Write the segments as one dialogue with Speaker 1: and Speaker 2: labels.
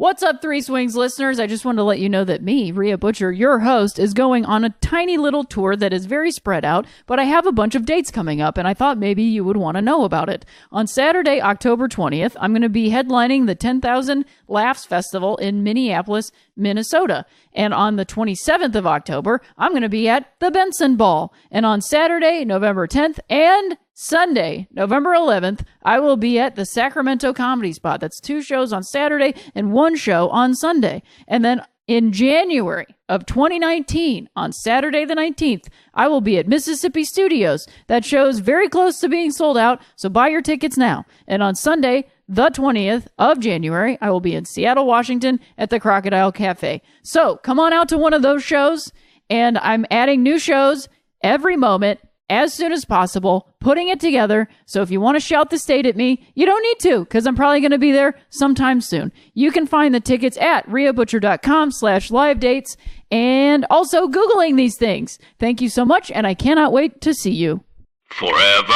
Speaker 1: What's up, Three Swings listeners? I just wanted to let you know that me, Rhea Butcher, your host, is going on a tiny little tour that is very spread out, but I have a bunch of dates coming up, and I thought maybe you would want to know about it. On Saturday, October 20th, I'm going to be headlining the 10,000 Laughs Festival in Minneapolis, Minnesota. And on the 27th of October, I'm going to be at the Benson Ball. And on Saturday, November 10th, and Sunday, November 11th, I will be at the Sacramento Comedy Spot. That's 2 shows on Saturday and 1 show on Sunday. And then in January of 2019, on Saturday the 19th, I will be at Mississippi Studios. That show's very close to being sold out, so buy your tickets now. And on Sunday, the 20th of January, I will be in Seattle, Washington at the Crocodile Cafe. So come on out to one of those shows, and I'm adding new shows every moment, as soon as possible, putting it together. So if you want to shout the state at me, you don't need to, because I'm probably going to be there sometime soon. You can find the tickets at rheabutcher.com/live dates and also Googling these things. Thank you so much, and I cannot wait to see you.
Speaker 2: Forever.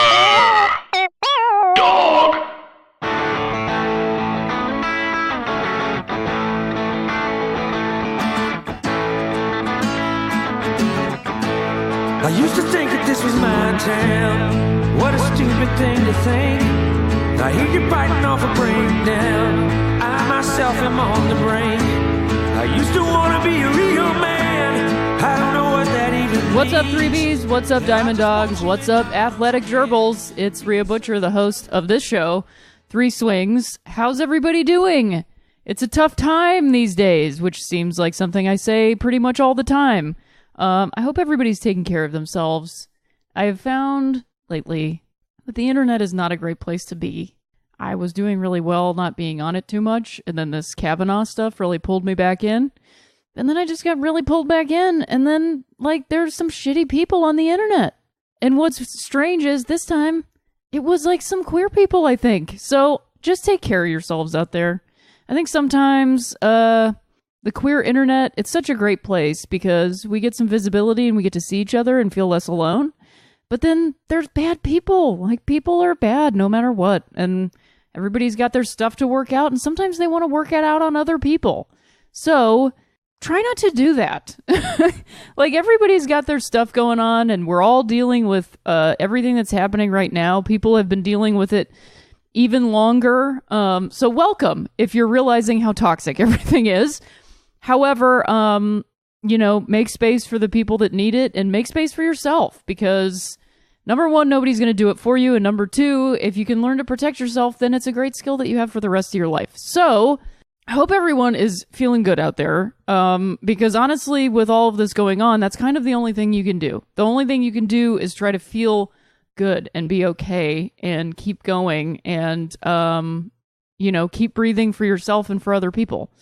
Speaker 2: Dog.
Speaker 3: I used to think that this was my town. What a stupid thing to think. I hear you biting off a breakdown. I myself am on the brink. I used to want to be a real man. I don't know what that even means.
Speaker 1: What's up, 3Bs? What's up, Diamond Dogs? What's up, Athletic Gerbils? It's Rhea Butcher, the host of this show, Three Swings. How's everybody doing? It's a tough time these days, which seems like something I say pretty much all the time. I hope everybody's taking care of themselves. I have found lately that the internet is not a great place to be. I was doing really well not being on it too much, and then this Kavanaugh stuff really pulled me back in. And then I just got really pulled back in, and then, there's some shitty people on the internet. And what's strange is, this time, it was, some queer people, I think. So, just take care of yourselves out there. I think sometimes, the queer internet, it's such a great place because we get some visibility and we get to see each other and feel less alone. But then there's bad people. People are bad no matter what. And everybody's got their stuff to work out, and sometimes they want to work it out on other people. So try not to do that. Everybody's got their stuff going on, and we're all dealing with everything that's happening right now. People have been dealing with it even longer. So welcome if you're realizing how toxic everything is. However, make space for the people that need it, and make space for yourself, because number one, nobody's going to do it for you. And number two, if you can learn to protect yourself, then it's a great skill that you have for the rest of your life. So I hope everyone is feeling good out there. Because honestly, with all of this going on, that's kind of the only thing you can do. The only thing you can do is try to feel good and be okay and keep going and, keep breathing for yourself and for other people.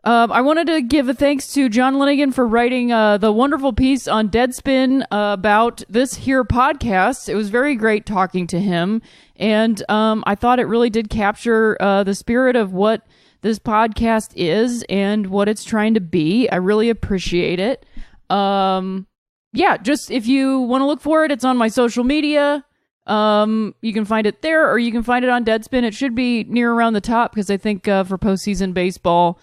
Speaker 1: I wanted to give a thanks to John Linigan for writing the wonderful piece on Deadspin about this here podcast. It was very great talking to him, and I thought it really did capture the spirit of what this podcast is and what it's trying to be. I really appreciate it. Just if you want to look for it, it's on my social media. You can find it there, or you can find it on Deadspin. It should be near around the top, because I think for postseason baseball,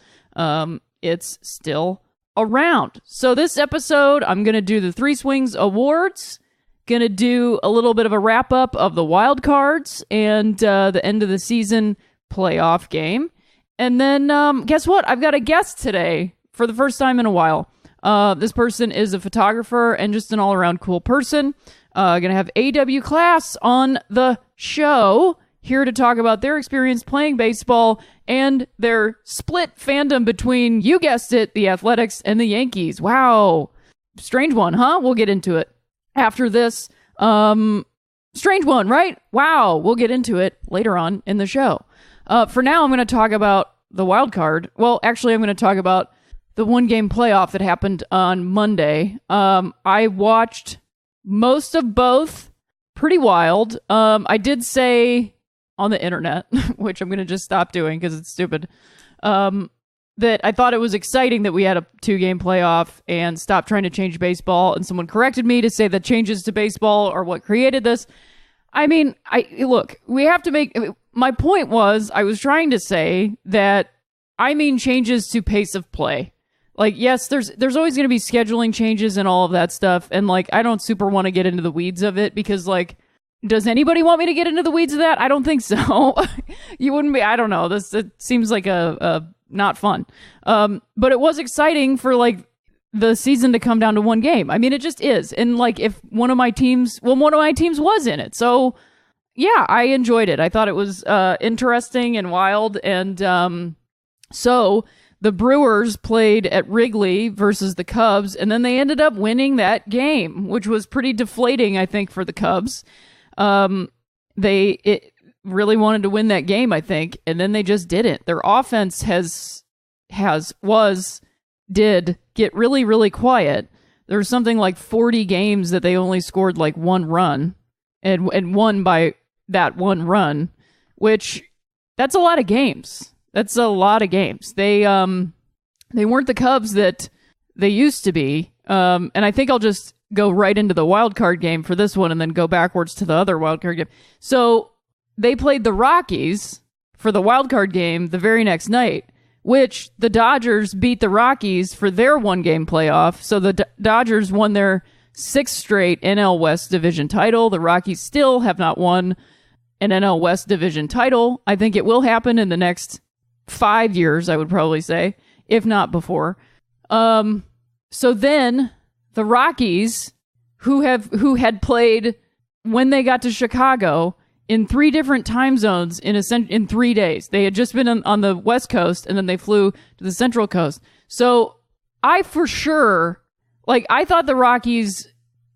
Speaker 1: it's still around. So this episode, I'm going to do the Three Swings Awards, going to do a little bit of a wrap up of the wild cards and the end of the season playoff game. And then, guess what? I've got a guest today for the first time in a while. This person is a photographer and just an all around cool person. Going to have A.W. Klass on the show, here to talk about their experience playing baseball and their split fandom between, you guessed it, the Athletics and the Yankees. Wow. Strange one, huh? We'll get into it after this. Strange one, right? Wow. We'll get into it later on in the show. For now, I'm going to talk about the wild card. Well, actually, I'm going to talk about the one-game playoff that happened on Monday. I watched most of both. Pretty wild. I did say on the internet, which I'm going to just stop doing because it's stupid, that I thought it was exciting that we had a 2-game playoff and stopped trying to change baseball. And someone corrected me to say that changes to baseball are what created this. I mean, look, we have to make, my point was, I was trying to say that I mean changes to pace of play. Like, yes, there's always going to be scheduling changes and all of that stuff. And, like, I don't super want to get into the weeds of it because, like, does anybody want me to get into the weeds of that? I don't think so. You wouldn't be. I don't know. It seems like a not fun. But it was exciting for, like, the season to come down to one game. I mean, it just is. And, like, if one of my teams was in it. So, yeah, I enjoyed it. I thought it was interesting and wild. And so the Brewers played at Wrigley versus the Cubs, and then they ended up winning that game, which was pretty deflating, I think, for the Cubs. They really wanted to win that game, I think, and then they just didn't. Their offense did get really, really quiet. There was something like 40 games that they only scored like one run, and won by that one run, which that's a lot of games. That's a lot of games. They weren't the Cubs that they used to be. And I think I'll just go right into the wild card game for this one and then go backwards to the other wild card game. So they played the Rockies for the wild card game the very next night, which the Dodgers beat the Rockies for their one-game playoff. So the Dodgers won their 6th straight NL West division title. The Rockies still have not won an NL West division title. I think it will happen in the next 5 years, I would probably say, if not before. So then the Rockies, who had played when they got to Chicago in 3 different time zones in 3 days. They had just been on the West Coast, and then they flew to the Central Coast. So I for sure, like, I thought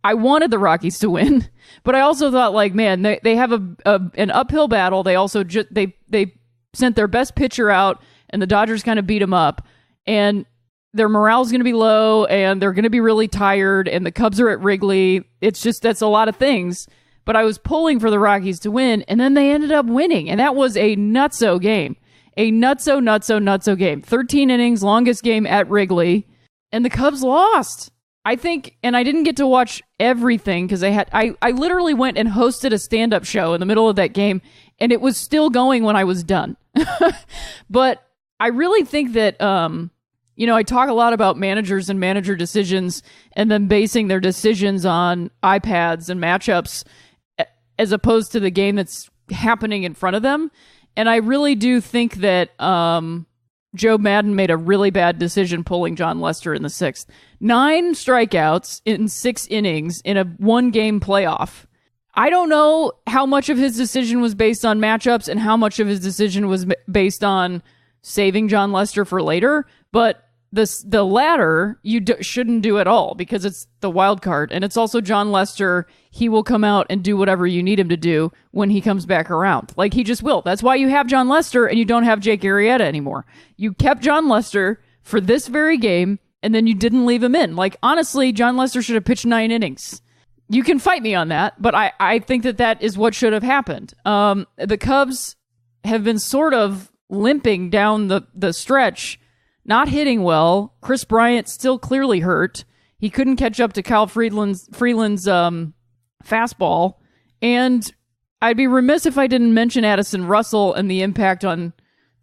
Speaker 1: I wanted the Rockies to win, but I also thought, like, man, they have an uphill battle. They also they sent their best pitcher out, and the Dodgers kind of beat them up, and their morale's going to be low, and they're going to be really tired, and the Cubs are at Wrigley. It's just, that's a lot of things. But I was pulling for the Rockies to win, and then they ended up winning, and that was a nutso game. A nutso game. 13 innings, longest game at Wrigley, and the Cubs lost. I think, and I didn't get to watch everything because I literally went and hosted a stand-up show in the middle of that game, and it was still going when I was done. But I really think that, I talk a lot about managers and manager decisions and then basing their decisions on iPads and matchups as opposed to the game that's happening in front of them. And I really do think that Joe Madden made a really bad decision pulling John Lester in the 6th. 9 strikeouts in 6 innings in a 1-game playoff. I don't know how much of his decision was based on matchups and how much of his decision was based on saving John Lester for later, but the latter you shouldn't do at all because it's the wild card, and it's also John Lester. He will come out and do whatever you need him to do when he comes back around. Like, he just will. That's why you have John Lester and you don't have Jake Arrieta anymore. You kept John Lester for this very game, and then you didn't leave him in. Like, honestly, John Lester should have pitched 9 innings. You can fight me on that, but I think that is what should have happened. The Cubs have been sort of limping down the stretch, not hitting well. Chris Bryant still clearly hurt. He couldn't catch up to Kyle Freeland's fastball. And I'd be remiss if I didn't mention Addison Russell and the impact on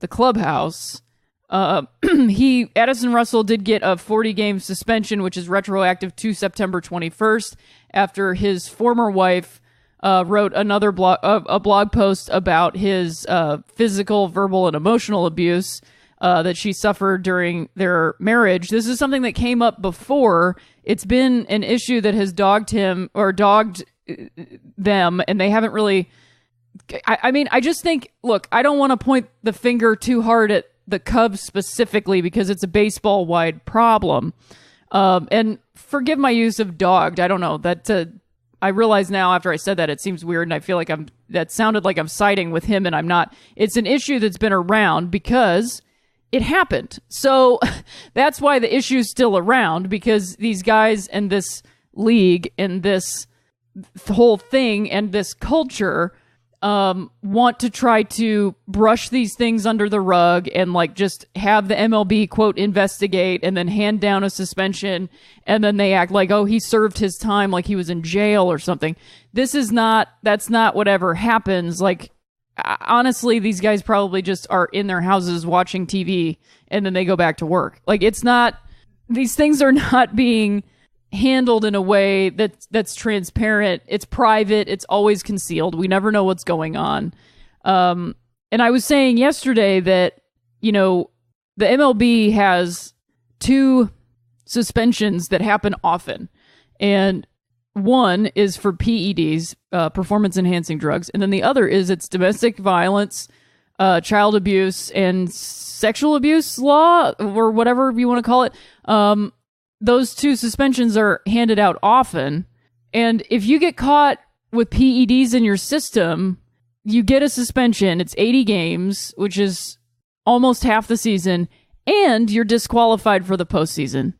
Speaker 1: the clubhouse. Addison Russell did get a 40-game suspension, which is retroactive to September 21st, after his former wife wrote another blog post about his physical, verbal, and emotional abuse that she suffered during their marriage. This is something that came up before. It's been an issue that has dogged him or dogged them, and they haven't really. I mean, I just think, look, I don't want to point the finger too hard at the Cubs specifically because it's a baseball-wide problem. And forgive my use of dogged. I don't know. I realize now after I said that it seems weird, and I feel like that sounded like I'm siding with him, and I'm not. It's an issue that's been around because it happened. So that's why the issue's still around, because these guys and this league and this whole thing and this culture want to try to brush these things under the rug and like just have the MLB quote investigate and then hand down a suspension, and then they act like, oh, he served his time like he was in jail or something. That's not whatever happens. Like, honestly, these guys probably just are in their houses watching TV and then they go back to work. Like, it's not, these things are not being handled in a way that's transparent. It's private. It's always concealed. We never know what's going on. And I was saying yesterday that, you know, the MLB has 2 suspensions that happen often. And one is for PEDs, performance enhancing drugs. And then the other is it's domestic violence, child abuse, and sexual abuse law, or whatever you want to call it. Those 2 suspensions are handed out often. And if you get caught with PEDs in your system, you get a suspension. It's 80 games, which is almost half the season, and you're disqualified for the postseason.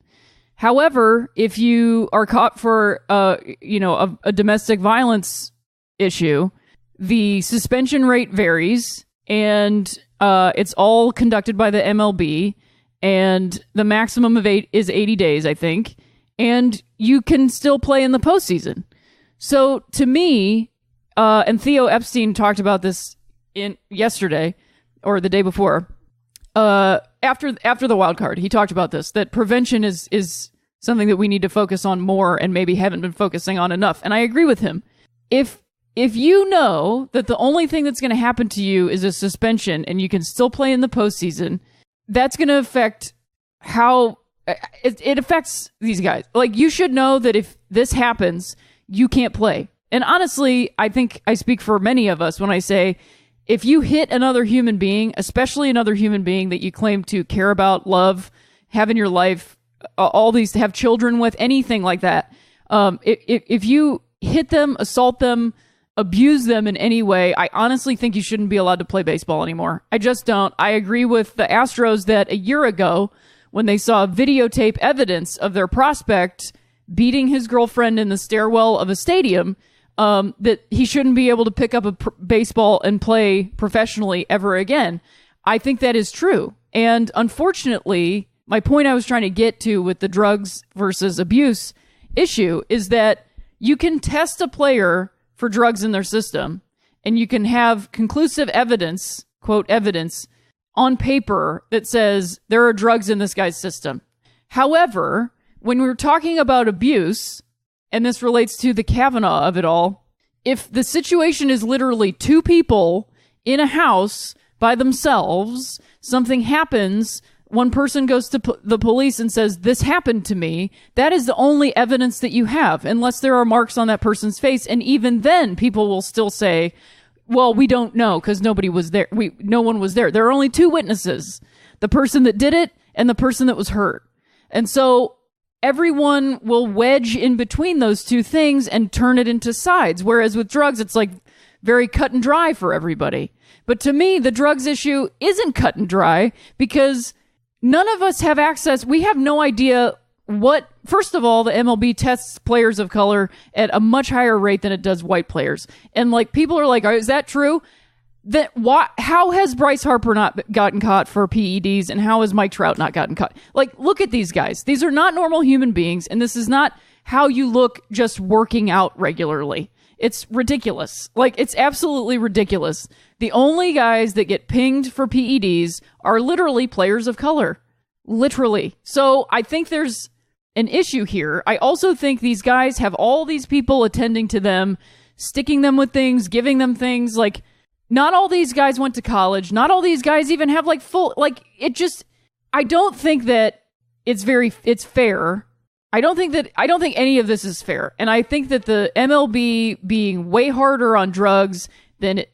Speaker 1: However, if you are caught for, a domestic violence issue, the suspension rate varies, and it's all conducted by the MLB, and the maximum of 8 is 80 days, I think, and you can still play in the postseason. So to me, and Theo Epstein talked about this yesterday or the day before, after the wild card, he talked about this, that prevention is something that we need to focus on more and maybe haven't been focusing on enough. And I agree with him. If you know that the only thing that's going to happen to you is a suspension and you can still play in the postseason, that's going to affect how it affects these guys. Like, you should know that if this happens, you can't play. And honestly, I think I speak for many of us when I say, if you hit another human being, especially another human being that you claim to care about, love, have in your life, all these, have children with, anything like that, if you hit them, assault them, abuse them in any way, I honestly think you shouldn't be allowed to play baseball anymore. I just don't. I agree with the Astros that a year ago, when they saw videotape evidence of their prospect beating his girlfriend in the stairwell of a stadium, that he shouldn't be able to pick up a baseball and play professionally ever again. I think that is true. And unfortunately, my point I was trying to get to with the drugs versus abuse issue is that you can test a player for drugs in their system, and you can have conclusive evidence, quote, evidence, on paper that says there are drugs in this guy's system. However, when we're talking about abuse, and this relates to the Kavanaugh of it all, if the situation is literally 2 people in a house by themselves, something happens, one person goes to the police and says, this happened to me, that is the only evidence that you have, unless there are marks on that person's face. And even then, people will still say, well, we don't know because nobody was there. No one was there. There are only 2 witnesses, the person that did it and the person that was hurt. And so everyone will wedge in between those 2 things and turn it into sides. Whereas with drugs, it's like very cut and dry for everybody. But to me, the drugs issue isn't cut and dry because none of us have access. We have no idea what, first of all, the MLB tests players of color at a much higher rate than it does white players. And like, people are like, is that true? How has Bryce Harper not gotten caught for PEDs, and how has Mike Trout not gotten caught? Like, look at these guys. These are not normal human beings, and this is not how you look just working out regularly. It's ridiculous. Like, it's absolutely ridiculous. The only guys that get pinged for PEDs are literally players of color. Literally. So I think there's an issue here. I also think these guys have all these people attending to them, sticking them with things, giving them things. Like, not all these guys went to college. Not all these guys even have like full, like, it just, I don't think that it's fair. I don't think any of this is fair. And I think that the MLB being way harder on drugs than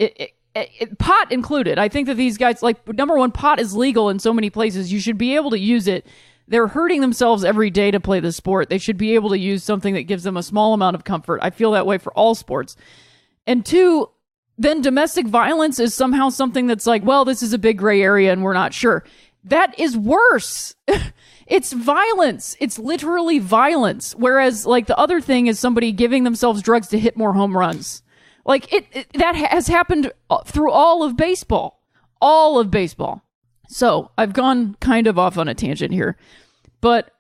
Speaker 1: pot included. I think that these guys, like, number one, pot is legal in so many places. You should be able to use it. They're hurting themselves every day to play the sport. They should be able to use something that gives them a small amount of comfort. I feel that way for all sports. And 2, then domestic violence is somehow something that's like, well, this is a big gray area and we're not sure. That is worse. It's violence. It's literally violence. Whereas, like, the other thing is somebody giving themselves drugs to hit more home runs. Like, that has happened through all of baseball. All of baseball. So, I've gone kind of off on a tangent here. But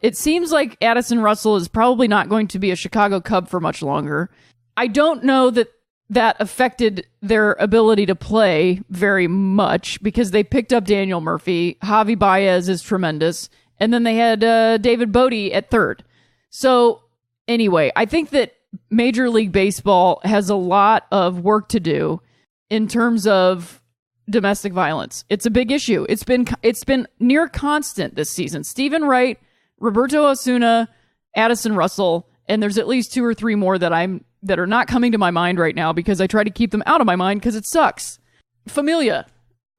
Speaker 1: it seems like Addison Russell is probably not going to be a Chicago Cub for much longer. I don't know that that affected their ability to play very much because they picked up Daniel Murphy. Javi Baez is tremendous. And then they had David Bodie at third. So anyway, I think that Major League Baseball has a lot of work to do in terms of domestic violence. It's a big issue. It's been near constant this season. Stephen Wright, Roberto Osuna, Addison Russell, and there's at least 2 or 3 more that are not coming to my mind right now because I try to keep them out of my mind because it sucks. Familia,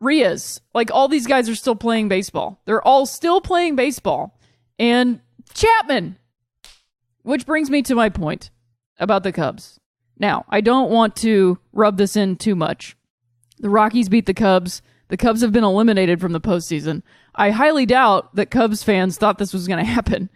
Speaker 1: Riaz, like all these guys are still playing baseball. They're all still playing baseball. And Chapman, which brings me to my point about the Cubs. Now, I don't want to rub this in too much. The Rockies beat the Cubs. The Cubs have been eliminated from the postseason. I highly doubt that Cubs fans thought this was going to happen.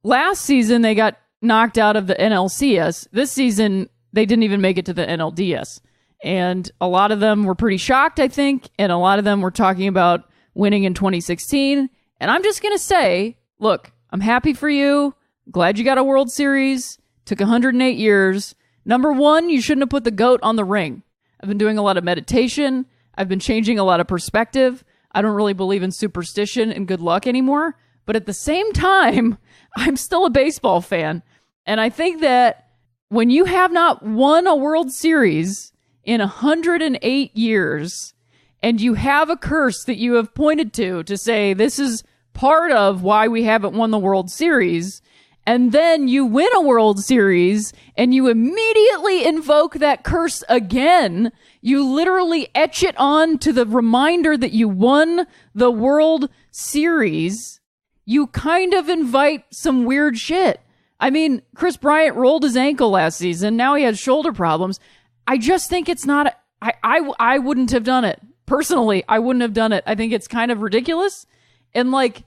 Speaker 1: Last season, they got knocked out of the NLCS. This season, they didn't even make it to the NLDS. And a lot of them were pretty shocked, I think. And a lot of them were talking about winning in 2016. And I'm just going to say, look, I'm happy for you. Glad you got a World Series. Took 108 years. Number one, you shouldn't have put the GOAT on the ring. I've been doing a lot of meditation. I've been changing a lot of perspective. I don't really believe in superstition and good luck anymore. But at the same time, I'm still a baseball fan. And I think that when you have not won a World Series in 108 years, and you have a curse that you have pointed to say this is part of why we haven't won the World Series, and then you win a World Series and you immediately invoke that curse again, you literally etch it on to the reminder that you won the World Series. You kind of invite some weird shit. I mean, Chris Bryant rolled his ankle last season. Now he has shoulder problems. I just think it's not, I wouldn't have done it. Personally, I wouldn't have done it. I think it's kind of ridiculous. And like,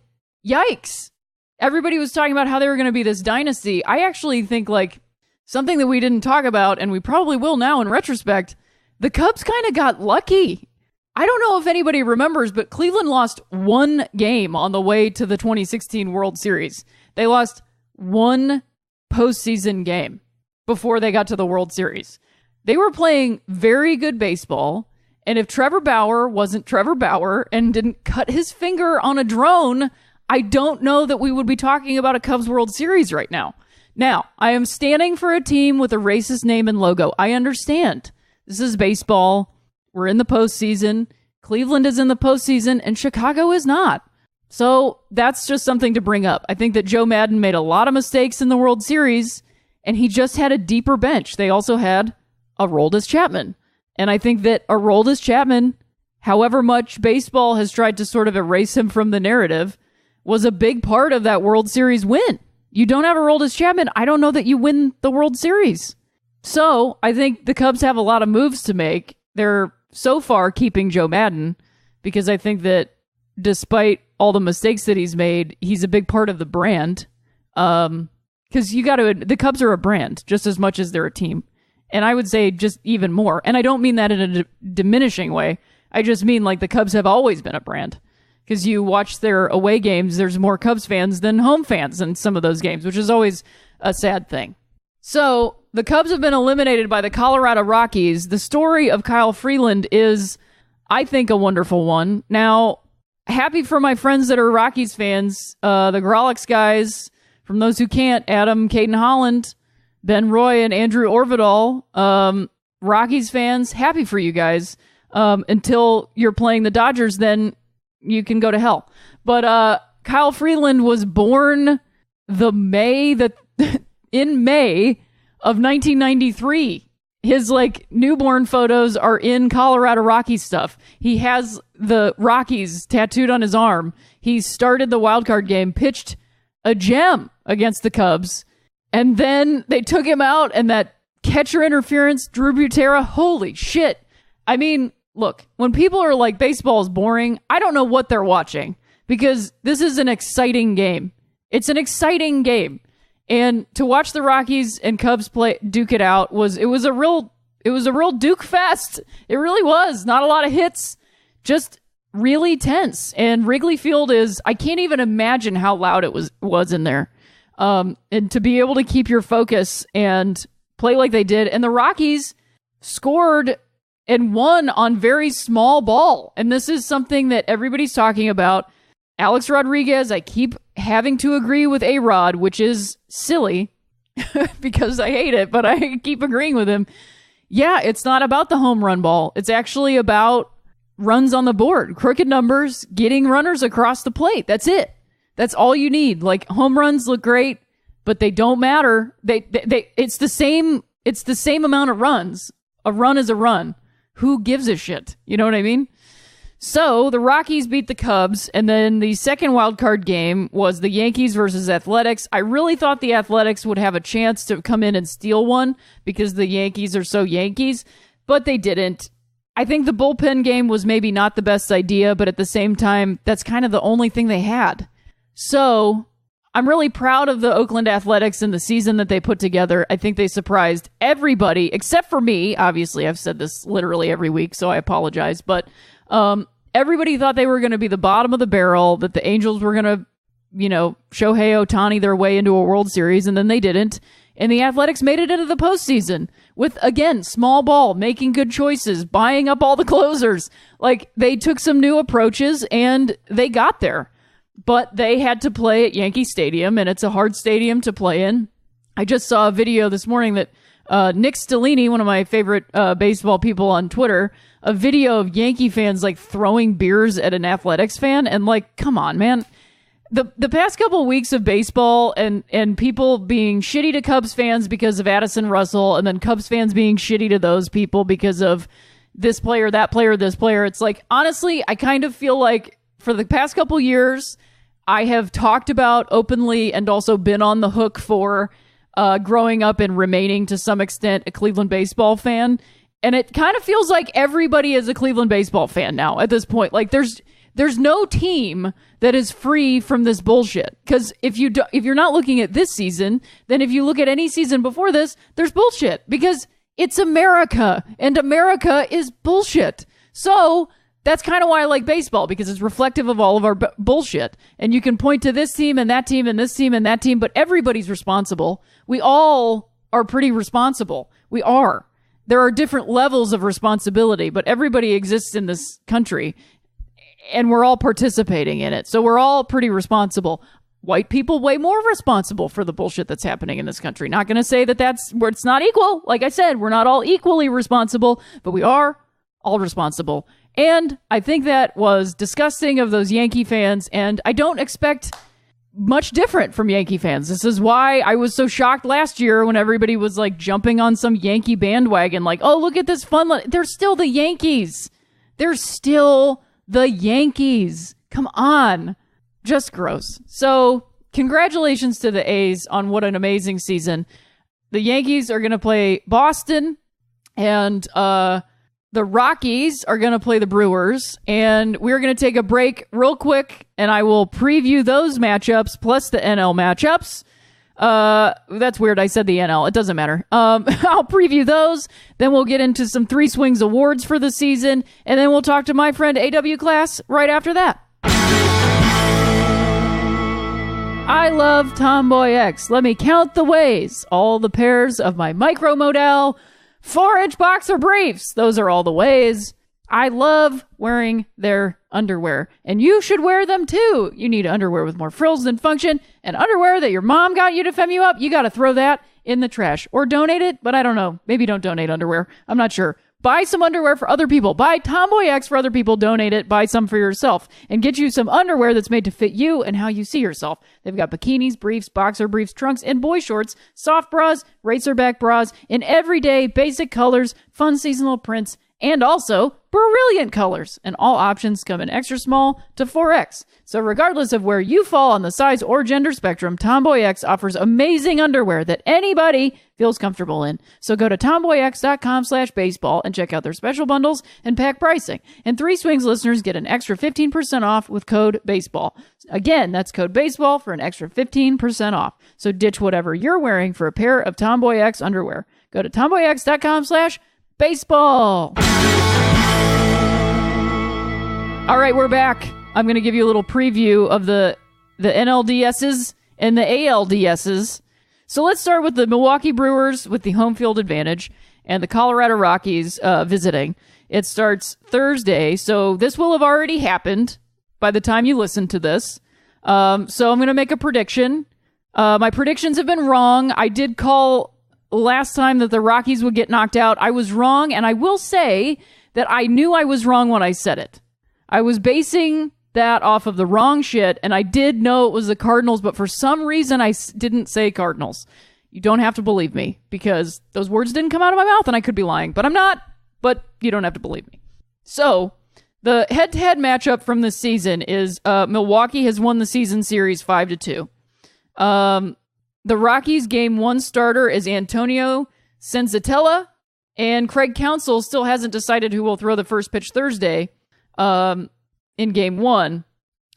Speaker 1: yikes. Everybody was talking about how they were going to be this dynasty. I actually think like something that we didn't talk about, and we probably will now in retrospect, the Cubs kind of got lucky. I don't know if anybody remembers, but Cleveland lost 1 game on the way to the 2016 World Series. They lost 1 postseason game before they got to the World Series. They were playing very good baseball, and if Trevor Bauer wasn't Trevor Bauer and didn't cut his finger on a drone, I don't know that we would be talking about a Cubs World Series right now. Now, I am standing for a team with a racist name and logo. I understand. This is baseball. We're in the postseason. Cleveland is in the postseason, and Chicago is not. So that's just something to bring up. I think that Joe Maddon made a lot of mistakes in the World Series, and he just had a deeper bench. They also had Aroldis Chapman. And I think that Aroldis Chapman, however much baseball has tried to sort of erase him from the narrative, was a big part of that World Series win. You don't have Aroldis Chapman, I don't know that you win the World Series. So I think the Cubs have a lot of moves to make. They're so far keeping Joe Maddon because I think that despite all the mistakes that he's made, he's a big part of the brand. Because the Cubs are a brand just as much as they're a team. And I would say just even more. And I don't mean that in a diminishing way. I just mean like the Cubs have always been a brand. Because you watch their away games, there's more Cubs fans than home fans in some of those games, which is always a sad thing. So the Cubs have been eliminated by the Colorado Rockies. The story of Kyle Freeland is, I think, a wonderful one. Now, happy for my friends that are Rockies fans, the Grolix guys, from those who can't, Adam, Caden Holland, Ben Roy, and Andrew Orvidal. Rockies fans, happy for you guys. Until you're playing the Dodgers, then you can go to hell. But Kyle Freeland was born in May of 1993. His newborn photos are in Colorado Rockies stuff. He has the Rockies tattooed on his arm. He started the wild card game, pitched a gem against the Cubs, and then they took him out, and that catcher interference, Drew Butera, holy shit. I mean, look, when people are like, baseball is boring, I don't know what they're watching, because this is an exciting game. It's an exciting game. And to watch the Rockies and Cubs duke it out was a real Duke fest. It really was. Not a lot of hits, just really tense. And Wrigley Field I can't even imagine how loud it was in there. And to be able to keep your focus and play like they did. And the Rockies, scored and won on very small ball. And this is something that everybody's talking about. Alex Rodriguez, I keep having to agree with A-Rod, which is silly because I hate it, but I keep agreeing with him. Yeah, it's not about the home run ball. It's actually about runs on the board, crooked numbers, getting runners across the plate. That's it. That's all you need. Like, home runs look great, but they don't matter. It's the same amount of runs. A run is a run. Who gives a shit? You know what I mean? So the Rockies beat the Cubs, and then the second wild card game was the Yankees versus Athletics. I really thought the Athletics would have a chance to come in and steal one because the Yankees are so Yankees, but they didn't. I think the bullpen game was maybe not the best idea, but at the same time, that's kind of the only thing they had. So I'm really proud of the Oakland Athletics and the season that they put together. I think they surprised everybody, except for me. Obviously, I've said this literally every week, so I apologize, but everybody thought they were going to be the bottom of the barrel, that the Angels were going to, Shohei Ohtani their way into a World Series, and then they didn't. And the Athletics made it into the postseason with, again, small ball, making good choices, buying up all the closers. Like, they took some new approaches, and they got there. But they had to play at Yankee Stadium, and it's a hard stadium to play in. I just saw a video this morning that Nick Stellini, one of my favorite baseball people on Twitter, a video of Yankee fans like throwing beers at an Athletics fan, and like, come on, man. The past couple of weeks of baseball and people being shitty to Cubs fans because of Addison Russell, and then Cubs fans being shitty to those people because of this player, that player, this player. It's like, honestly, I kind of feel like for the past couple years, I have talked about openly and also been on the hook for growing up and remaining to some extent a Cleveland baseball fan. And it kind of feels like everybody is a Cleveland baseball fan now at this point. Like, there's no team that is free from this bullshit. Because if you're not looking at this season, then if you look at any season before this, there's bullshit. Because it's America, and America is bullshit. So that's kind of why I like baseball, because it's reflective of all of our bullshit. And you can point to this team and that team and this team and that team, but everybody's responsible. We all are pretty responsible. We are. There are different levels of responsibility, but everybody exists in this country, and we're all participating in it. So we're all pretty responsible. White people way more responsible for the bullshit that's happening in this country. Not going to say that that's where it's not equal. Like I said, we're not all equally responsible, but we are all responsible. And I think that was disgusting of those Yankee fans, and I don't expect much different from Yankee fans. This is why I was so shocked last year when everybody was like jumping on some Yankee bandwagon, like, oh, look at this fun. They're still the Yankees. They're still the Yankees. Come on. Just gross. So congratulations to the A's on what an amazing season. The Yankees are going to play Boston, and the Rockies are going to play the Brewers, and we're going to take a break real quick, and I will preview those matchups plus the NL matchups. That's weird. I said the NL. It doesn't matter. I'll preview those. Then we'll get into some Three Swings awards for the season, and then we'll talk to my friend A.W. Klass right after that. I love Tomboy X. Let me count the ways. All the pairs of my micro modal 4-inch boxer briefs. Those are all the ways. I love wearing their underwear, and you should wear them too. You need underwear with more frills than function, and underwear that your mom got you to fem you up. You got to throw that in the trash or donate it, but I don't know. Maybe don't donate underwear. I'm not sure. Buy some underwear for other people. Buy Tomboy X for other people. Donate it. Buy some for yourself, and get you some underwear that's made to fit you and how you see yourself. They've got bikinis, briefs, boxer briefs, trunks, and boy shorts, soft bras, racerback bras in everyday basic colors, fun seasonal prints, and also brilliant colors. And all options come in extra small to 4X. So regardless of where you fall on the size or gender spectrum, Tomboy X offers amazing underwear that anybody feels comfortable in. So go to tomboyx.com/baseball and check out their special bundles and pack pricing. And Three Swings listeners get an extra 15% off with code BASEBALL. Again, that's code BASEBALL for an extra 15% off. So ditch whatever you're wearing for a pair of Tomboy X underwear. Go to tomboyx.com/baseball. All right, we're back. I'm going to give you a little preview of the NLDSs and the ALDSs. So let's start with the Milwaukee Brewers with the home field advantage. and the Colorado Rockies visiting. It starts Thursday, so this will have already happened by the time you listen to this. So I'm going to make a prediction. My predictions have been wrong. I did call last time that the Rockies would get knocked out. I was wrong, and I will say that I knew I was wrong when I said it. I was basing that off of the wrong shit, and I did know it was the Cardinals, but for some reason I didn't say Cardinals. You don't have to believe me, because those words didn't come out of my mouth, and I could be lying, but I'm not. But you don't have to believe me. So, the head-to-head matchup from this season is Milwaukee has won the season series 5-2. The Rockies' Game 1 starter is Antonio Senzatella, and Craig Counsell still hasn't decided who will throw the first pitch Thursday in Game 1.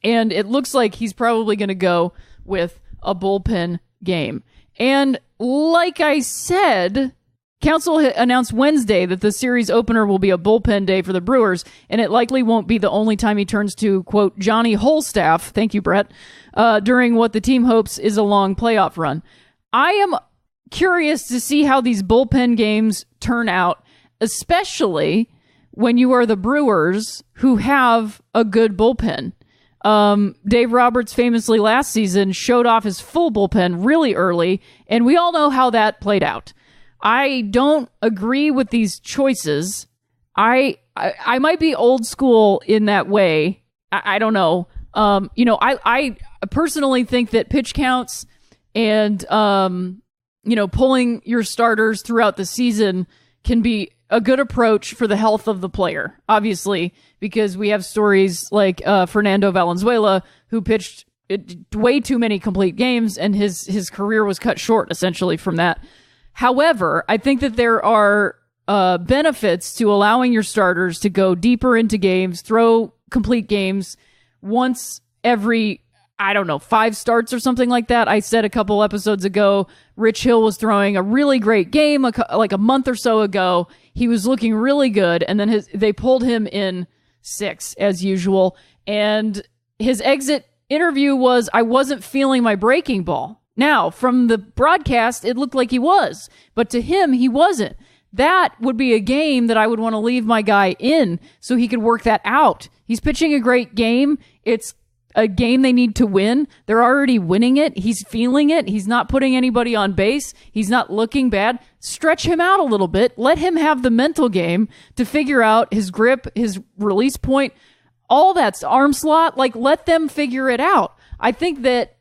Speaker 1: And it looks like he's probably going to go with a bullpen game. And like I said, Counsell announced Wednesday that the series opener will be a bullpen day for the Brewers, and it likely won't be the only time he turns to, quote, Johnny Holstaff, thank you, Brett, during what the team hopes is a long playoff run. I am curious to see how these bullpen games turn out, especially when you are the Brewers, who have a good bullpen. Dave Roberts famously last season showed off his full bullpen really early, and we all know how that played out. I don't agree with these choices. I might be old school in that way. I don't know. I personally think that pitch counts and, pulling your starters throughout the season can be a good approach for the health of the player, obviously, because we have stories like Fernando Valenzuela, who pitched way too many complete games, and his career was cut short, essentially, from that. However, I think that there are benefits to allowing your starters to go deeper into games, throw complete games once every, 5 starts or something like that. I said a couple episodes ago, Rich Hill was throwing a really great game like a month or so ago. He was looking really good, and then they pulled him in 6, as usual. And his exit interview was, I wasn't feeling my breaking ball. Now, from the broadcast, it looked like he was, but to him, he wasn't. That would be a game that I would want to leave my guy in so he could work that out. He's pitching a great game. It's a game they need to win. They're already winning it. He's feeling it. He's not putting anybody on base. He's not looking bad. Stretch him out a little bit. Let him have the mental game to figure out his grip, his release point, all that's arm slot. Like, let them figure it out. I think that,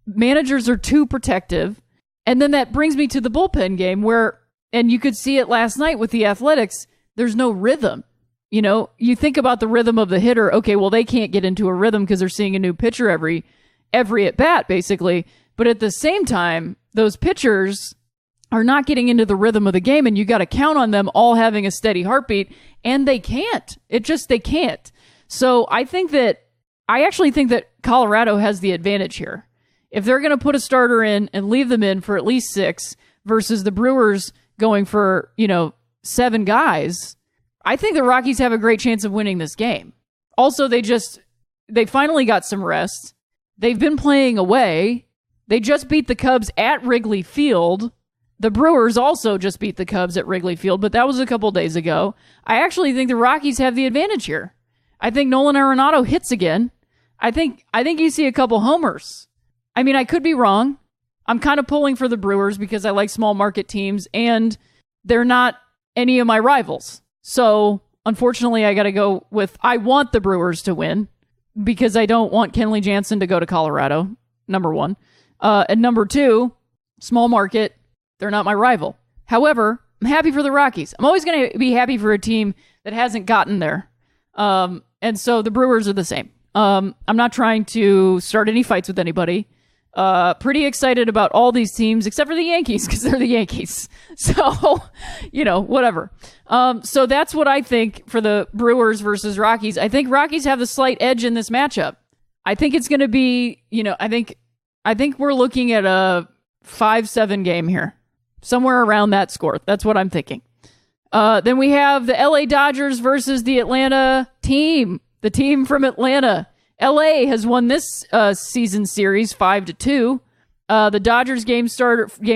Speaker 1: managers are too protective. And then that brings me to the bullpen game where, and you could see it last night with the Athletics, there's no rhythm. You think about the rhythm of the hitter. Okay, well, they can't get into a rhythm because they're seeing a new pitcher every at bat, basically. But at the same time, those pitchers are not getting into the rhythm of the game, and you got to count on them all having a steady heartbeat, and they can't. They can't. So I actually think that Colorado has the advantage here. If they're going to put a starter in and leave them in for at least 6 versus the Brewers going for, 7 guys, I think the Rockies have a great chance of winning this game. Also, they finally got some rest. They've been playing away. They just beat the Cubs at Wrigley Field. The Brewers also just beat the Cubs at Wrigley Field, but that was a couple days ago. I actually think the Rockies have the advantage here. I think Nolan Arenado hits again. I think you see a couple homers. I mean, I could be wrong. I'm kind of pulling for the Brewers because I like small market teams, and they're not any of my rivals. So, unfortunately, I got to go with, I want the Brewers to win because I don't want Kenley Jansen to go to Colorado, number 1. And number 2, small market, they're not my rival. However, I'm happy for the Rockies. I'm always going to be happy for a team that hasn't gotten there. And so the Brewers are the same. I'm not trying to start any fights with anybody. Pretty excited about all these teams except for the Yankees because they're the Yankees. So, whatever. So that's what I think for the Brewers versus Rockies. I think Rockies have the slight edge in this matchup. I think it's going to be, I think we're looking at a 5-7 game here. Somewhere around that score. That's what I'm thinking. Then we have the LA Dodgers versus the Atlanta team. The team from Atlanta. LA has won this season series 5-2. The Dodgers game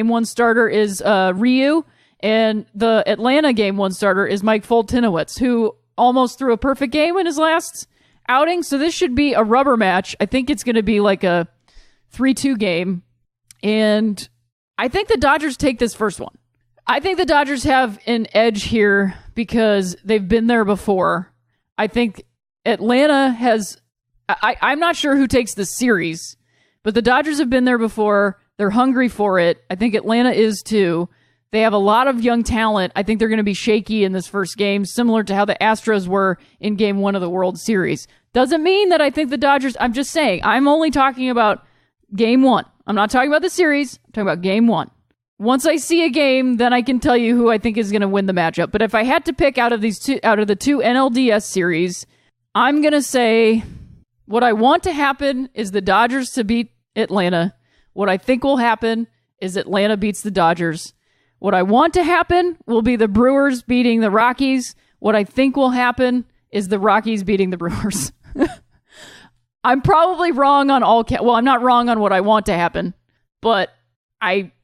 Speaker 1: 1 starter is Ryu, And the Atlanta Game 1 starter is Mike Foltynewicz, who almost threw a perfect game in his last outing. So this should be a rubber match. I think it's going to be like a 3-2 game. And I think the Dodgers take this first one. I think the Dodgers have an edge here because they've been there before. I think Atlanta has... I'm not sure who takes the series, but the Dodgers have been there before. They're hungry for it. I think Atlanta is too. They have a lot of young talent. I think they're going to be shaky in this first game, similar to how the Astros were in Game 1 of the World Series. Doesn't mean that I think the Dodgers... I'm just saying, I'm only talking about Game 1. I'm not talking about the series. I'm talking about Game 1. Once I see a game, then I can tell you who I think is going to win the matchup. But if I had to pick out of the two NLDS series, I'm going to say what I want to happen is the Dodgers to beat Atlanta. What I think will happen is Atlanta beats the Dodgers. What I want to happen will be the Brewers beating the Rockies. What I think will happen is the Rockies beating the Brewers. I'm probably wrong on all... well, I'm not wrong on what I want to happen, but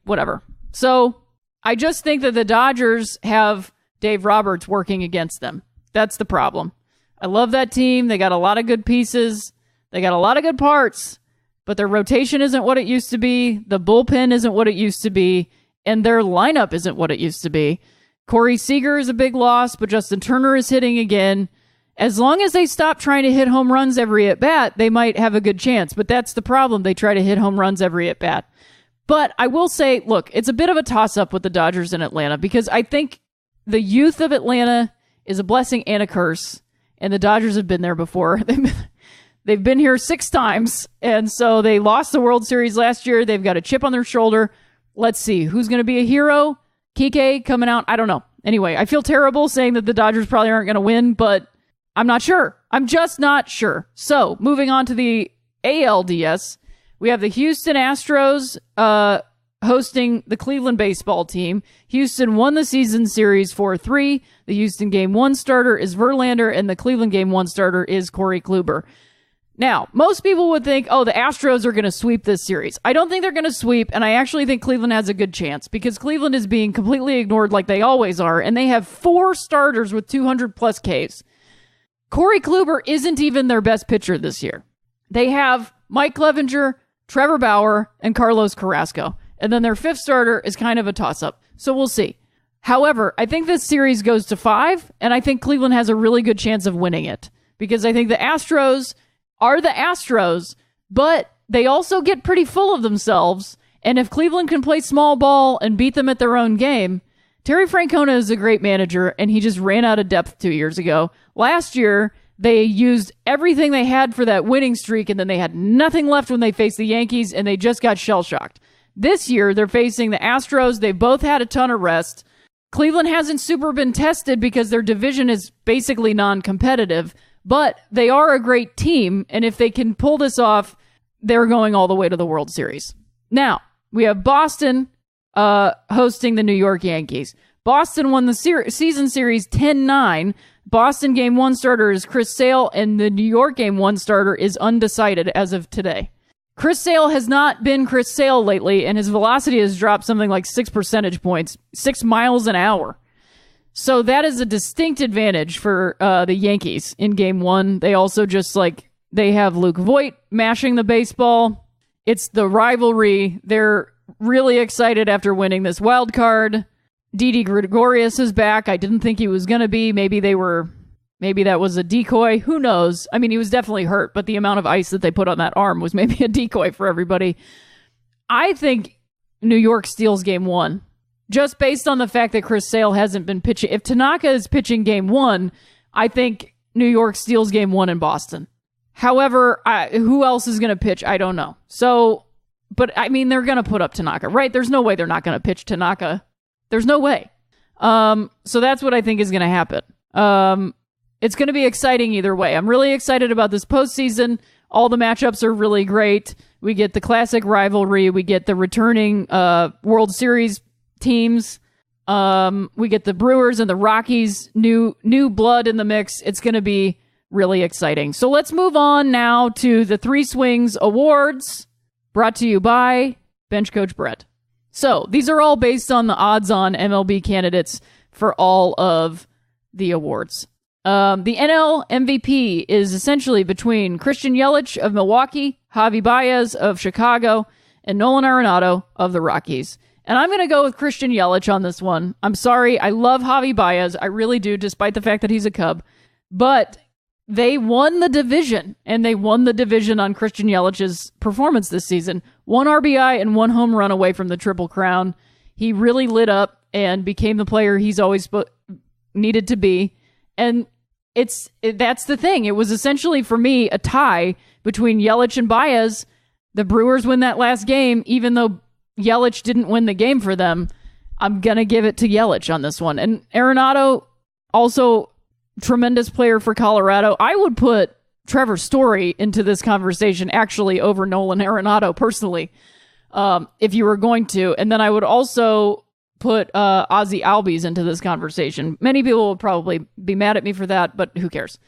Speaker 1: whatever. So I just think that the Dodgers have Dave Roberts working against them. That's the problem. I love that team. They got a lot of good pieces. They got a lot of good parts, but their rotation isn't what it used to be. The bullpen isn't what it used to be. And their lineup isn't what it used to be. Corey Seager is a big loss, but Justin Turner is hitting again. As long as they stop trying to hit home runs every at-bat, they might have a good chance. But that's the problem. They try to hit home runs every at-bat. But I will say, look, it's a bit of a toss-up with the Dodgers in Atlanta because I think the youth of Atlanta is a blessing and a curse. And the Dodgers have been there before. They've been here 6 times. And so they lost the World Series last year. They've got a chip on their shoulder. Let's see. Who's going to be a hero? Kike coming out? I don't know. Anyway, I feel terrible saying that the Dodgers probably aren't going to win, but I'm not sure. I'm just not sure. So, moving on to the ALDS, we have the Houston Astros hosting the Cleveland baseball team. Houston won the season series 4-3. The Houston Game 1 starter is Verlander, and the Cleveland Game 1 starter is Corey Kluber. Now, most people would think, the Astros are going to sweep this series. I don't think they're going to sweep, and I actually think Cleveland has a good chance because Cleveland is being completely ignored like they always are, and they have 4 starters with 200-plus Ks. Corey Kluber isn't even their best pitcher this year. They have Mike Clevenger, Trevor Bauer, and Carlos Carrasco, and then their 5th starter is kind of a toss-up, so we'll see. However, I think this series goes to 5, and I think Cleveland has a really good chance of winning it because I think the Astros are the Astros, but they also get pretty full of themselves. And if Cleveland can play small ball and beat them at their own game, Terry Francona is a great manager, and he just ran out of depth 2 years ago. Last year, they used everything they had for that winning streak, and then they had nothing left when they faced the Yankees, and they just got shell-shocked. This year, they're facing the Astros. They both had a ton of rest. Cleveland hasn't super been tested because their division is basically non-competitive, but they are a great team, and if they can pull this off, they're going all the way to the World Series. Now, we have Boston hosting the New York Yankees. Boston won the season series 10-9. Boston Game 1 starter is Chris Sale, and the New York Game 1 starter is undecided as of today. Chris Sale has not been Chris Sale lately, and his velocity has dropped something like 6 percentage points, 6 miles an hour. So that is a distinct advantage for the Yankees in Game 1. They also they have Luke Voit mashing the baseball. It's the rivalry. They're really excited after winning this wild card. Didi Gregorius is back. I didn't think he was going to be. Maybe that was a decoy. Who knows? I mean, he was definitely hurt, but the amount of ice that they put on that arm was maybe a decoy for everybody. I think New York steals Game 1. Just based on the fact that Chris Sale hasn't been pitching. If Tanaka is pitching Game 1, I think New York steals Game 1 in Boston. However, who else is going to pitch? I don't know. So, but I mean, they're going to put up Tanaka, right? There's no way they're not going to pitch Tanaka. There's no way. So that's what I think is going to happen. It's going to be exciting either way. I'm really excited about this postseason. All the matchups are really great. We get the classic rivalry. We get the returning World Series teams. We get the Brewers and the Rockies, new blood in the mix. It's going to be really exciting. So let's move on now to the 3 Swings Awards, brought to you by Bench Coach Brett. So these are all based on the odds-on MLB candidates for all of the awards. The NL MVP is essentially between Christian Yelich of Milwaukee, Javi Baez of Chicago, and Nolan Arenado of the Rockies. And I'm going to go with Christian Yelich on this one. I'm sorry. I love Javi Baez. I really do, despite the fact that he's a Cub. But they won the division, and they won the division on Christian Yelich's performance this season. 1 RBI and 1 home run away from the Triple Crown. He really lit up and became the player he's always needed to be. And that's the thing. It was essentially, for me, a tie between Yelich and Baez. The Brewers win that last game, even though Yelich didn't win the game for them. I'm going to give it to Yelich on this one. And Arenado, also tremendous player for Colorado. I would put Trevor Story into this conversation, actually, over Nolan Arenado, personally, if you were going to. And then I would also put Ozzy Albies into this conversation. Many people will probably be mad at me for that, but who cares?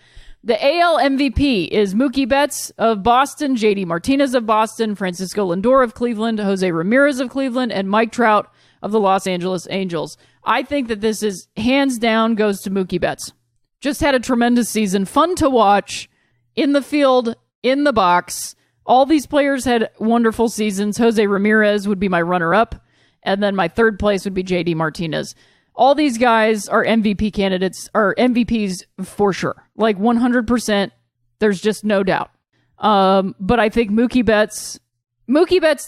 Speaker 1: The AL MVP is Mookie Betts of Boston, JD Martinez of Boston, Francisco Lindor of Cleveland, Jose Ramirez of Cleveland, and Mike Trout of the Los Angeles Angels. I think that this is hands down goes to Mookie Betts. Just had a tremendous season. Fun to watch. In the field, in the box. All these players had wonderful seasons. Jose Ramirez would be my runner-up. And then my third place would be JD Martinez. All these guys are MVP candidates, or MVPs for sure. Like 100%. There's just no doubt. But I think Mookie Betts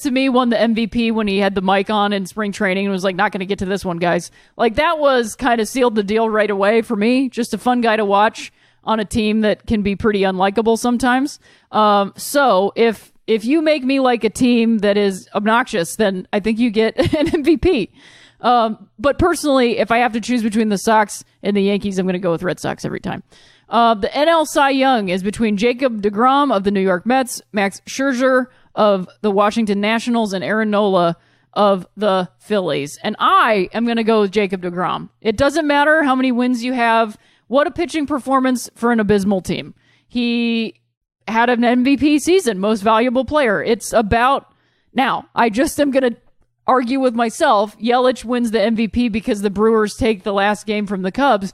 Speaker 1: to me won the MVP when he had the mic on in spring training and was like, not going to get to this one, guys. Like, that was kind of sealed the deal right away for me. Just a fun guy to watch on a team that can be pretty unlikable sometimes. So if you make me like a team that is obnoxious, then I think you get an MVP. But personally, if I have to choose between the Sox and the Yankees, I'm going to go with Red Sox every time. The NL Cy Young is between Jacob deGrom of the New York Mets, Max Scherzer of the Washington Nationals, and Aaron Nola of the Phillies. And I am going to go with Jacob deGrom. It doesn't matter how many wins you have. What a pitching performance for an abysmal team. He had an MVP season, most valuable player. It's about, now, I just am going to argue with myself. Yelich wins the MVP because the Brewers take the last game from the Cubs.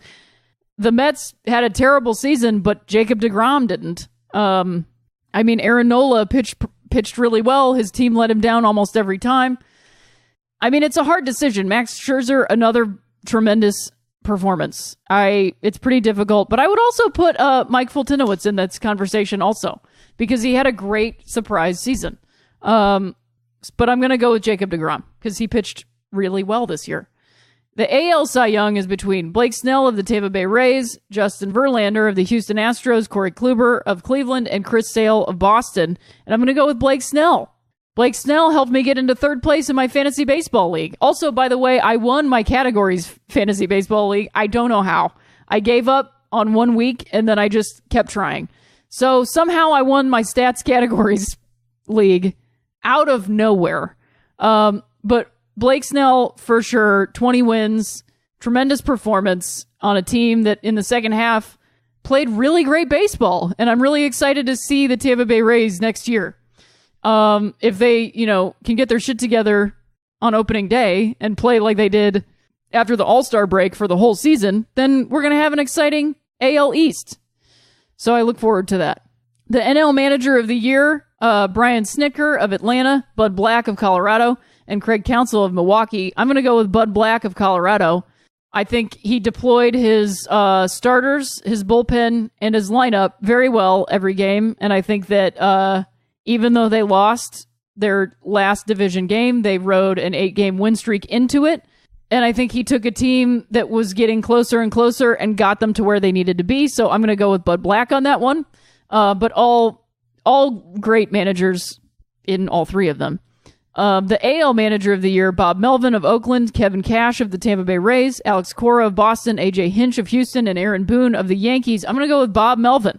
Speaker 1: The Mets had a terrible season, but Jacob deGrom didn't. Aaron Nola pitched really well. His team let him down almost every time. It's a hard decision. Max Scherzer, another tremendous performance. It's pretty difficult, but I would also put Mike Fultonowicz in this conversation also, because he had a great surprise season. But I'm going to go with Jacob deGrom because he pitched really well this year. The AL Cy Young is between Blake Snell of the Tampa Bay Rays, Justin Verlander of the Houston Astros, Corey Kluber of Cleveland, and Chris Sale of Boston. And I'm going to go with Blake Snell. Blake Snell helped me get into third place in my fantasy baseball league. Also, by the way, I won my categories fantasy baseball league. I don't know how. I gave up on 1 week, and then I just kept trying. So somehow I won my stats categories league out of nowhere. But Blake Snell, for sure, 20 wins, tremendous performance on a team that in the second half played really great baseball. And I'm really excited to see the Tampa Bay Rays next year. If they, can get their shit together on opening day and play like they did after the All-Star break for the whole season, then we're going to have an exciting AL East. So I look forward to that. The NL Manager of the Year, Brian Snitker of Atlanta, Bud Black of Colorado, and Craig Counsell of Milwaukee. I'm going to go with Bud Black of Colorado. I think he deployed his starters, his bullpen, and his lineup very well every game. And I think that even though they lost their last division game, they rode an 8-game win streak into it. And I think he took a team that was getting closer and closer and got them to where they needed to be. So I'm going to go with Bud Black on that one. But all great managers in all three of them. The AL Manager of the Year, Bob Melvin of Oakland, Kevin Cash of the Tampa Bay Rays, Alex Cora of Boston, AJ Hinch of Houston, and Aaron Boone of the Yankees. I'm going to go with Bob Melvin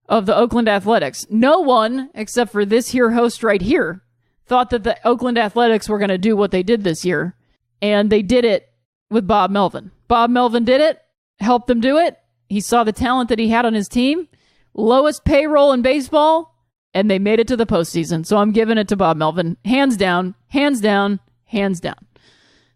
Speaker 1: of the Oakland Athletics. No one, except for this here host right here, thought that the Oakland Athletics were going to do what they did this year. And they did it with Bob Melvin. Bob Melvin did it, helped them do it. He saw the talent that he had on his team. Lowest payroll in baseball. And they made it to the postseason. So I'm giving it to Bob Melvin. Hands down, hands down.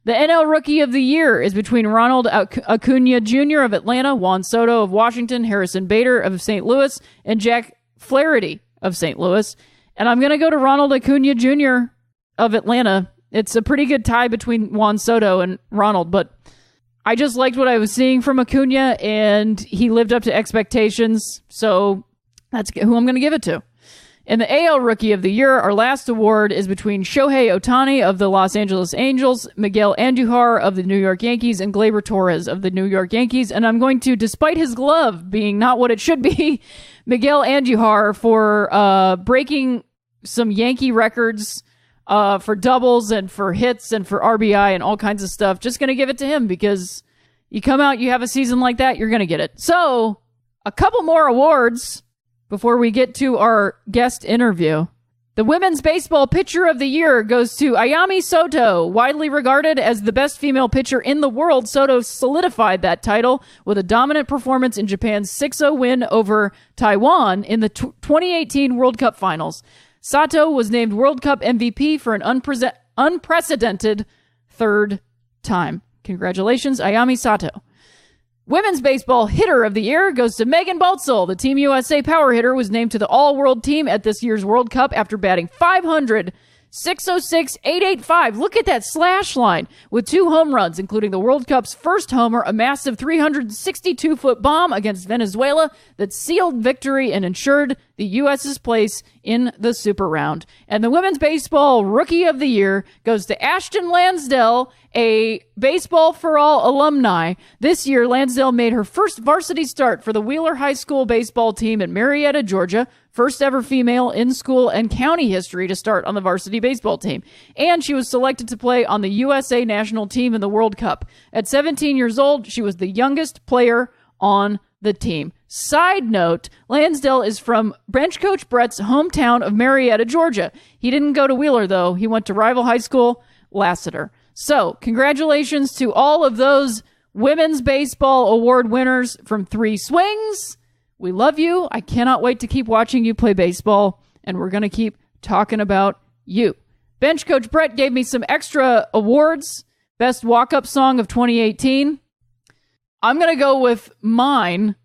Speaker 1: The NL Rookie of the Year is between Ronald Acuna Jr. of Atlanta, Juan Soto of Washington, Harrison Bader of St. Louis, and Jack Flaherty of St. Louis. And I'm going to go to Ronald Acuna Jr. of Atlanta. It's a pretty good tie between Juan Soto and Ronald, but I just liked what I was seeing from Acuna, and he lived up to expectations, so that's who I'm going to give it to. In the AL Rookie of the Year, our last award is between Shohei Ohtani of the Los Angeles Angels, Miguel Andujar of the New York Yankees, and Gleyber Torres of the New York Yankees. And I'm going to, despite his glove being not what it should be, Miguel Andujar for breaking some Yankee records for doubles and for hits and for RBI and all kinds of stuff. Just going to give it to him because you come out, you have a season like that, you're going to get it. So, a couple more awards before we get to our guest interview. The Women's Baseball Pitcher of the Year goes to Ayami Soto. Widely regarded as the best female pitcher in the world, Soto solidified that title with a dominant performance in Japan's 6-0 win over Taiwan in the 2018 World Cup Finals. Sato was named World Cup MVP for an unprecedented third time. Congratulations, Ayami Sato. Women's Baseball Hitter of the Year goes to Megan Baltzel. The Team USA power hitter was named to the All-World team at this year's World Cup after batting .500, .606, .885. Look at that slash line with 2 home runs, including the World Cup's first homer, a massive 362-foot bomb against Venezuela that sealed victory and ensured the U.S.'s place in the Super Round. And the Women's Baseball Rookie of the Year goes to Ashton Lansdell, a Baseball for All alumni. This year, Lansdell made her first varsity start for the Wheeler High School baseball team in Marietta, Georgia. First ever female in school and county history to start on the varsity baseball team. And she was selected to play on the USA national team in the World Cup. At 17 years old, she was the youngest player on the team. Side note, Lansdell is from bench coach Brett's hometown of Marietta, Georgia. He didn't go to Wheeler, though. He went to rival high school, Lassiter. So, congratulations to all of those Women's Baseball Award winners from 3 Swings. We love you. I cannot wait to keep watching you play baseball, and we're going to keep talking about you. Bench coach Brett gave me some extra awards. Best walk-up song of 2018. I'm going to go with mine,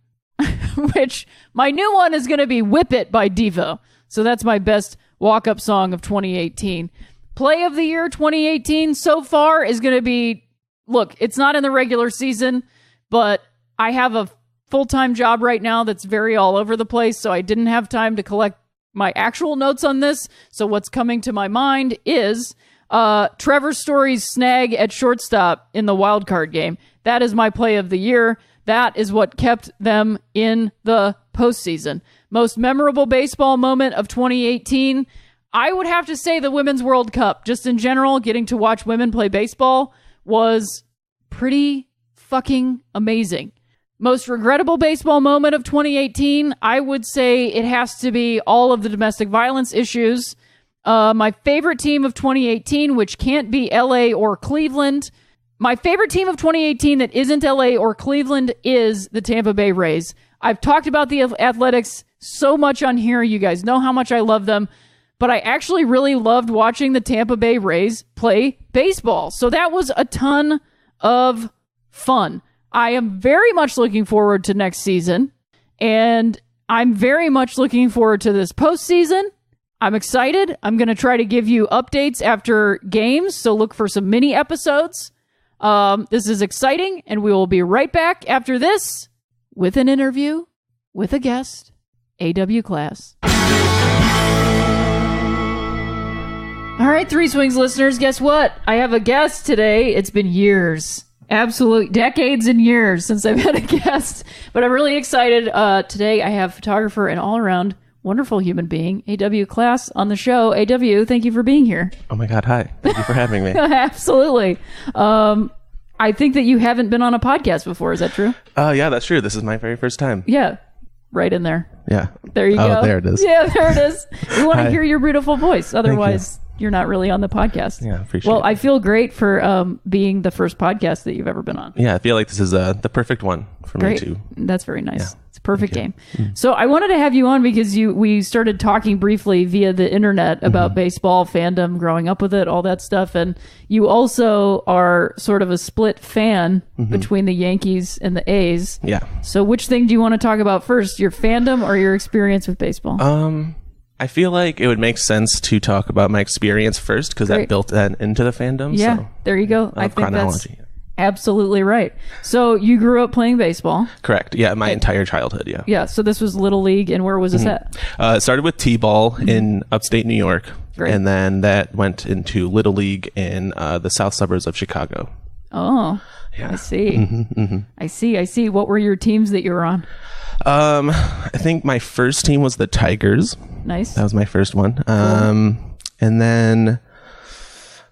Speaker 1: which my new one is going to be Whip It by Devo. So that's my best walk-up song of 2018. Play of the year 2018 so far is going to be, look, it's not in the regular season, but I have a full-time job right now that's very all over the place, so I didn't have time to collect my actual notes on this. So what's coming to my mind is Trevor Story's snag at shortstop in the wild card game. That is my play of the year. That is what kept them in the postseason. Most memorable baseball moment of 2018, I would have to say the Women's World Cup. Just in general, getting to watch women play baseball was pretty fucking amazing. Most regrettable baseball moment of 2018, I would say it has to be all of the domestic violence issues. My favorite team of 2018, which can't be LA or Cleveland. My favorite team of 2018 that isn't LA or Cleveland is the Tampa Bay Rays. I've talked about the Athletics so much on here. You guys know how much I love them. But I actually really loved watching the Tampa Bay Rays play baseball. So that was a ton of fun. I am very much looking forward to next season. And I'm very much looking forward to this postseason. I'm excited. I'm going to try to give you updates after games. So look for some mini episodes. This is exciting. And we will be right back after this with an interview with a guest, A.W. Klass. All right, Three Swings listeners, guess what? I have a guest today. It's been years, absolute decades and years since I've had a guest, but I'm really excited. Today I have photographer and all-around wonderful human being, A.W. Klass, on the show. A.W., thank you for being here.
Speaker 4: Oh my God, hi. Thank you for having me.
Speaker 1: Absolutely. I think that you haven't been on a podcast before. Is that true?
Speaker 4: Yeah, that's true. This is my very first time.
Speaker 1: Yeah. Right in there.
Speaker 4: Yeah.
Speaker 1: There you go.
Speaker 4: Oh, there it is.
Speaker 1: Yeah, there it is. We want to hear your beautiful voice. Otherwise, you're not really on the podcast.
Speaker 4: Yeah, appreciate
Speaker 1: Well,
Speaker 4: it.
Speaker 1: I feel great for being the first podcast that you've ever been on.
Speaker 4: Yeah, I feel like this is the perfect one for
Speaker 1: Great.
Speaker 4: me too.
Speaker 1: That's very nice.
Speaker 4: Yeah.
Speaker 1: It's a perfect game. So I wanted to have you on because we started talking briefly via the internet about baseball fandom, growing up with it, all that stuff. And you also are sort of a split fan between the Yankees and the A's.
Speaker 4: Yeah.
Speaker 1: So which thing do you want to talk about first, your fandom or your experience with baseball?
Speaker 4: I feel like it would make sense to talk about my experience first because
Speaker 1: Great.
Speaker 4: that built that into the fandom.
Speaker 1: Yeah,
Speaker 4: So
Speaker 1: there you go. I think
Speaker 4: chronology.
Speaker 1: that's absolutely right. So you grew up playing baseball.
Speaker 4: Correct. Yeah, my entire childhood. Yeah.
Speaker 1: Yeah, so this was Little League, and where was this at?
Speaker 4: It started with T-ball in upstate New York,
Speaker 1: Great.
Speaker 4: and then that went into Little League in the south suburbs of Chicago.
Speaker 1: Oh,
Speaker 4: Yeah.
Speaker 1: I see. I see. What were your teams that you were on?
Speaker 4: I think my first team was the Tigers.
Speaker 1: Nice.
Speaker 4: That was my first one. And then,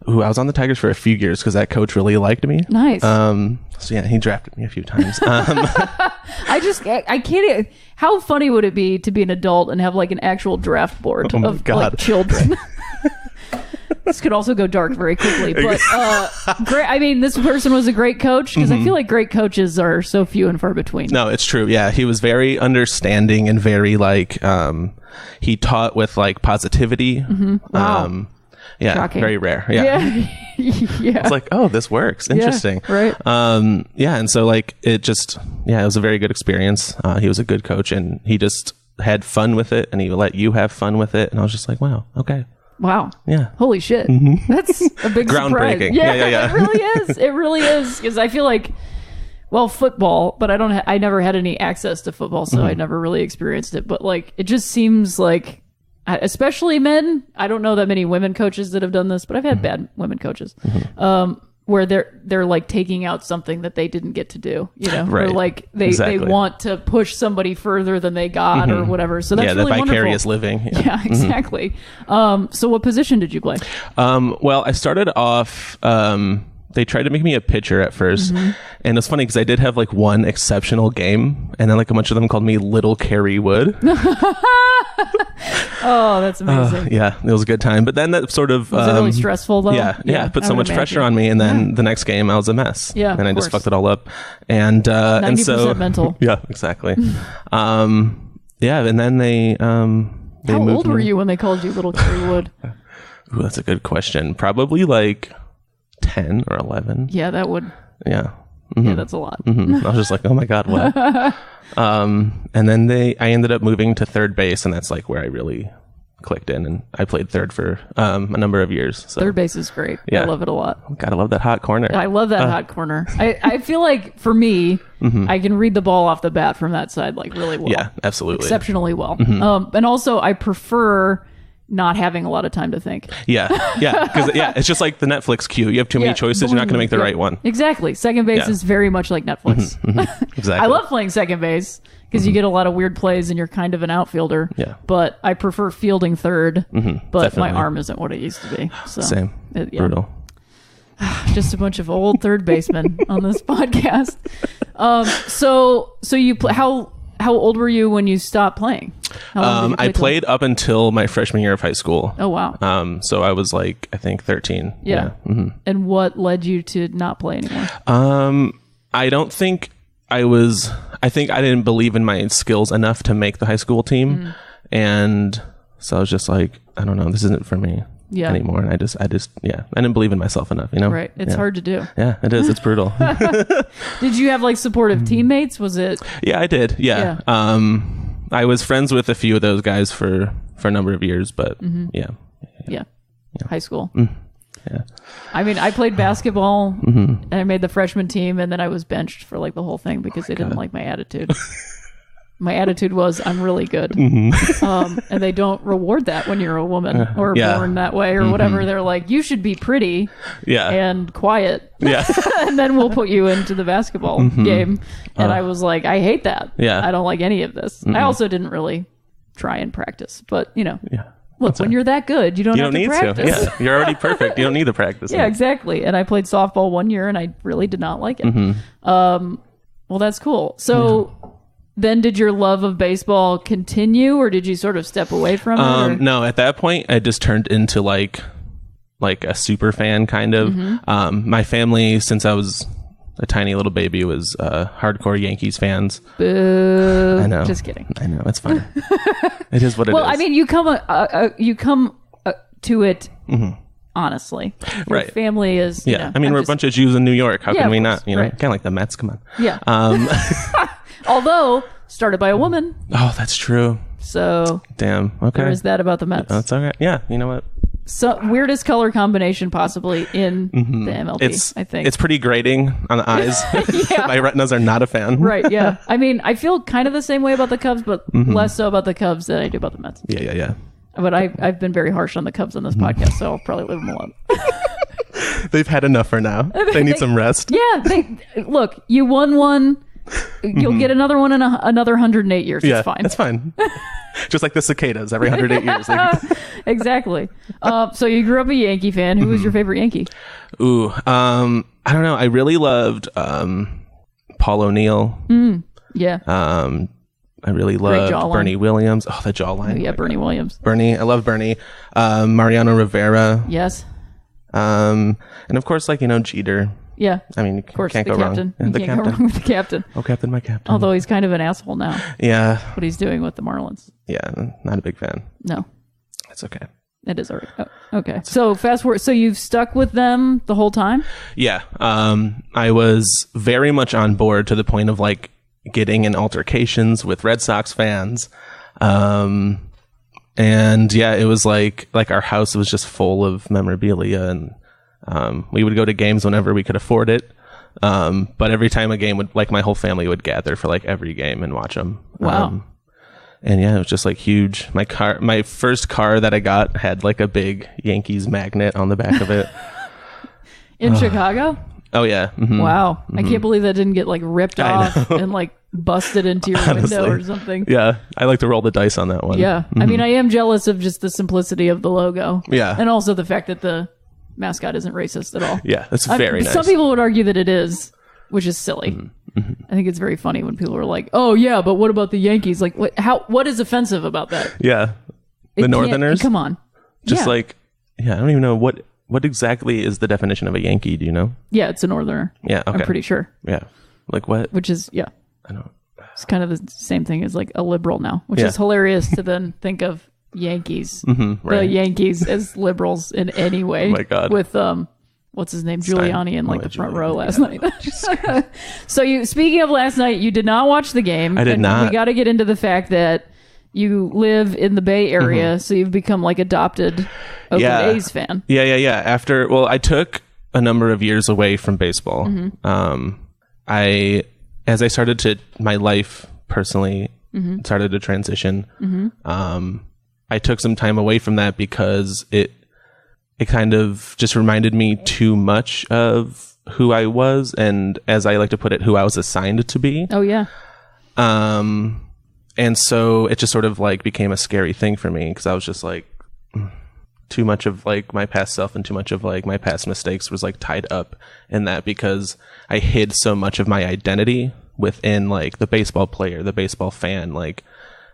Speaker 4: I was on the Tigers for a few years because that coach really liked me.
Speaker 1: Nice.
Speaker 4: So yeah, he drafted me a few times.
Speaker 1: I can't. How funny would it be to be an adult and have like an actual draft board
Speaker 4: my
Speaker 1: of
Speaker 4: God.
Speaker 1: like children? This could also go dark very quickly, but great. I mean, this person was a great coach because I feel like great coaches are so few and far between.
Speaker 4: No, it's true. Yeah, he was very understanding and very like he taught with like positivity.
Speaker 1: Wow.
Speaker 4: Yeah,
Speaker 1: Shocking.
Speaker 4: very rare. Yeah.
Speaker 1: Yeah.
Speaker 4: It's like, oh, this works. Interesting.
Speaker 1: right.
Speaker 4: Yeah, and so like it was a very good experience. He was a good coach and he just had fun with it and he let you have fun with it. And I was just like, wow, okay.
Speaker 1: Wow.
Speaker 4: Yeah.
Speaker 1: Holy shit. That's a big surprise.
Speaker 4: Groundbreaking. Yeah.
Speaker 1: It really is. It really is. Because I feel like, well, football, but I never had any access to football, so I never really experienced it. But like, it just seems like, especially men, I don't know that many women coaches that have done this, but I've had bad women coaches, where they're like taking out something that they didn't get to do, or
Speaker 4: Right.
Speaker 1: like they
Speaker 4: Exactly.
Speaker 1: want to push somebody further than they got or whatever. So that's
Speaker 4: Yeah,
Speaker 1: really
Speaker 4: the vicarious
Speaker 1: wonderful.
Speaker 4: living.
Speaker 1: Yeah, exactly. So what position did you play?
Speaker 4: Well, I started off. They tried to make me a pitcher at first, and it's funny because I did have like one exceptional game, and then like a bunch of them called me Little Carrie Wood.
Speaker 1: Oh, that's amazing.
Speaker 4: Yeah, it was a good time. But then that sort of
Speaker 1: Was it really stressful though?
Speaker 4: Yeah, put
Speaker 1: I
Speaker 4: so
Speaker 1: would
Speaker 4: much
Speaker 1: imagine.
Speaker 4: pressure on me, and then the next game I was a mess.
Speaker 1: Yeah,
Speaker 4: and I
Speaker 1: of
Speaker 4: just
Speaker 1: course.
Speaker 4: fucked it all up. And
Speaker 1: 90% mental.
Speaker 4: Yeah, exactly. Yeah, and then they
Speaker 1: How
Speaker 4: moved
Speaker 1: old were
Speaker 4: me-
Speaker 1: you when they called you Little Carrie Wood?
Speaker 4: Ooh, that's a good question. Probably like 10 or 11.
Speaker 1: Yeah, that would.
Speaker 4: Yeah.
Speaker 1: Yeah, that's a lot.
Speaker 4: I was just like, oh my God, what? And then I ended up moving to third base, and that's like where I really clicked in, and I played third for a number of years. So
Speaker 1: Third base is great. I
Speaker 4: Yeah.
Speaker 1: love it a lot.
Speaker 4: gotta love that hot corner.
Speaker 1: I love that hot corner. I feel like for me, I can read the ball off the bat from that side like really well.
Speaker 4: Yeah, absolutely.
Speaker 1: Exceptionally well. And also I prefer not having a lot of time to think.
Speaker 4: Yeah, because it's just like the Netflix queue. You have too many
Speaker 1: Yeah,
Speaker 4: choices. You're not going to make the
Speaker 1: yeah.
Speaker 4: right one.
Speaker 1: Exactly. Second base
Speaker 4: Yeah.
Speaker 1: is very much like Netflix.
Speaker 4: Exactly.
Speaker 1: I love playing second base because you get a lot of weird plays and you're kind of an outfielder.
Speaker 4: Yeah.
Speaker 1: But I prefer fielding third. But my
Speaker 4: definitely.
Speaker 1: arm isn't what it used to be. So
Speaker 4: Same.
Speaker 1: yeah.
Speaker 4: Brutal.
Speaker 1: Just a bunch of old third basemen on this podcast. So you how old were you when you stopped playing? How long did you
Speaker 4: I
Speaker 1: play till?
Speaker 4: played up until my freshman year of high school.
Speaker 1: Oh wow.
Speaker 4: So I was like, I think 13.
Speaker 1: Yeah. And what led you to not play anymore?
Speaker 4: I don't think I think I didn't believe in my skills enough to make the high school team. And so I was just like, I don't know, this isn't for me
Speaker 1: Yeah.
Speaker 4: anymore. And I just, I didn't believe in myself enough,
Speaker 1: Right. It's
Speaker 4: Yeah.
Speaker 1: hard to do.
Speaker 4: Yeah, it is. It's brutal.
Speaker 1: Did you have like supportive teammates? Was it?
Speaker 4: Yeah, I did. Yeah. I was friends with a few of those guys for a number of years, but yeah.
Speaker 1: Yeah. High school.
Speaker 4: Yeah.
Speaker 1: I mean, I played basketball and I made the freshman team, and then I was benched for like the whole thing because they didn't like my attitude. My attitude was, I'm really good. And they don't reward that when you're a woman or
Speaker 4: Yeah.
Speaker 1: born that way or whatever. They're like, you should be pretty
Speaker 4: Yeah.
Speaker 1: and quiet.
Speaker 4: Yeah.
Speaker 1: And then we'll put you into the basketball game. And I was like, I hate that.
Speaker 4: Yeah.
Speaker 1: I don't like any of this. I also didn't really try and practice, but
Speaker 4: Yeah.
Speaker 1: look, when you're that good, you don't
Speaker 4: You
Speaker 1: have
Speaker 4: don't
Speaker 1: to
Speaker 4: need
Speaker 1: practice.
Speaker 4: to. Yeah. You're already perfect. You don't need to practice.
Speaker 1: Yeah, exactly. And I played softball 1 year and I really did not like it. Well, that's cool. So then did your love of baseball continue, or did you sort of step away from it? Or?
Speaker 4: No, at that point, I just turned into like like a super fan kind of. My family, since I was a tiny little baby, was hardcore Yankees fans.
Speaker 1: Boo.
Speaker 4: I know.
Speaker 1: Just kidding.
Speaker 4: I know. It's fine. It is what it is.
Speaker 1: Well, I mean, you come to it honestly. Your
Speaker 4: Right.
Speaker 1: family is, you know,
Speaker 4: I mean, we're a bunch of Jews in New York. How
Speaker 1: Yeah,
Speaker 4: can
Speaker 1: of
Speaker 4: we
Speaker 1: course,
Speaker 4: not, you know,
Speaker 1: right.
Speaker 4: kind of like the Mets. Come on.
Speaker 1: Yeah. Although, started by a woman.
Speaker 4: Oh, that's true.
Speaker 1: So,
Speaker 4: Damn. Okay.
Speaker 1: there is that about the Mets.
Speaker 4: That's all right. Yeah. You know what?
Speaker 1: So, weirdest color combination possibly in the MLB, I think.
Speaker 4: It's pretty grating on the eyes.
Speaker 1: Yeah.
Speaker 4: My retinas are not a fan.
Speaker 1: Right, yeah. I mean, I feel kind of the same way about the Cubs, but less so about the Cubs than I do about the Mets.
Speaker 4: Yeah.
Speaker 1: But I've been very harsh on the Cubs on this podcast, so I'll probably leave them alone.
Speaker 4: They've had enough for now. They need some rest.
Speaker 1: Yeah, look, you won one. You'll get another one in another 108 years.
Speaker 4: Yeah,
Speaker 1: It's fine.
Speaker 4: It's fine. Just like the cicadas every 108 years.
Speaker 1: Exactly. So you grew up a Yankee fan. Who was your favorite Yankee?
Speaker 4: Ooh, I don't know. I really loved Paul O'Neill.
Speaker 1: Yeah.
Speaker 4: I really loved
Speaker 1: jawline.
Speaker 4: Bernie Williams. Oh, the jawline.
Speaker 1: Yeah, Bernie Williams.
Speaker 4: Bernie. I love Bernie. Mariano Rivera.
Speaker 1: Yes.
Speaker 4: And of course, like, you know, Jeter.
Speaker 1: Yeah.
Speaker 4: I mean, you
Speaker 1: Of course,
Speaker 4: can't
Speaker 1: the
Speaker 4: go
Speaker 1: captain.
Speaker 4: wrong.
Speaker 1: You
Speaker 4: The
Speaker 1: can't go
Speaker 4: captain.
Speaker 1: wrong with the captain.
Speaker 4: Oh, captain, my captain.
Speaker 1: Although he's kind of an asshole now.
Speaker 4: Yeah.
Speaker 1: What he's doing with the Marlins.
Speaker 4: Yeah. Not a big fan.
Speaker 1: No.
Speaker 4: That's okay.
Speaker 1: It is already. Oh, okay. So fast forward. So you've stuck with them the whole time?
Speaker 4: Yeah. I was very much on board to the point of like getting in altercations with Red Sox fans. And yeah, it was like our house was just full of memorabilia, and we would go to games whenever we could afford it. But every time a game would, like, my whole family would gather for like every game and watch them.
Speaker 1: Wow.
Speaker 4: And yeah, it was just like huge. My first car that I got had like a big Yankees magnet on the back of it.
Speaker 1: In Chicago?
Speaker 4: Oh yeah. Mhm.
Speaker 1: Wow. I can't believe that didn't get like ripped off and like busted into your window or something.
Speaker 4: Yeah. I like to roll the dice on that one.
Speaker 1: Yeah. I mean, I am jealous of just the simplicity of the logo.
Speaker 4: Yeah.
Speaker 1: And also the fact that the mascot isn't racist at all.
Speaker 4: Yeah. That's very nice.
Speaker 1: Some people would argue that it is, which is silly. I think it's very funny when people are like, "Oh yeah, but what about the Yankees?" Like, what is offensive about that?
Speaker 4: Yeah.
Speaker 1: It
Speaker 4: The
Speaker 1: can't-
Speaker 4: Northerners?
Speaker 1: Come on.
Speaker 4: Just
Speaker 1: Yeah.
Speaker 4: like, yeah, I don't even know what exactly is the definition of a Yankee. Do you know?
Speaker 1: Yeah, it's a Northerner.
Speaker 4: Yeah. Okay.
Speaker 1: I'm pretty sure.
Speaker 4: Yeah. Like what?
Speaker 1: Which is, yeah.
Speaker 4: I don't.
Speaker 1: It's kind of the same thing as like a liberal now, which
Speaker 4: Yeah.
Speaker 1: is hilarious to then think of Yankees, the
Speaker 4: right.
Speaker 1: Yankees as liberals in any way.
Speaker 4: Oh my God.
Speaker 1: With what's his name, Giuliani in like
Speaker 4: Oh,
Speaker 1: the front
Speaker 4: Giuliani,
Speaker 1: row last night. So speaking of last night, you did not watch the game.
Speaker 4: I did
Speaker 1: and
Speaker 4: not.
Speaker 1: We got to get into the fact that you live in the Bay Area, so you've become like adopted Oakland
Speaker 4: Yeah.
Speaker 1: A's fan.
Speaker 4: Yeah. I took a number of years away from baseball. As I started to, my life personally started to transition. I took some time away from that because it kind of just reminded me too much of who I was, and as I like to put it, who I was assigned to be.
Speaker 1: Oh yeah.
Speaker 4: And so it just sort of like became a scary thing for me, because I was just like, too much of like my past self and too much of like my past mistakes was like tied up in that, because I hid so much of my identity within like the baseball player, the baseball fan, like,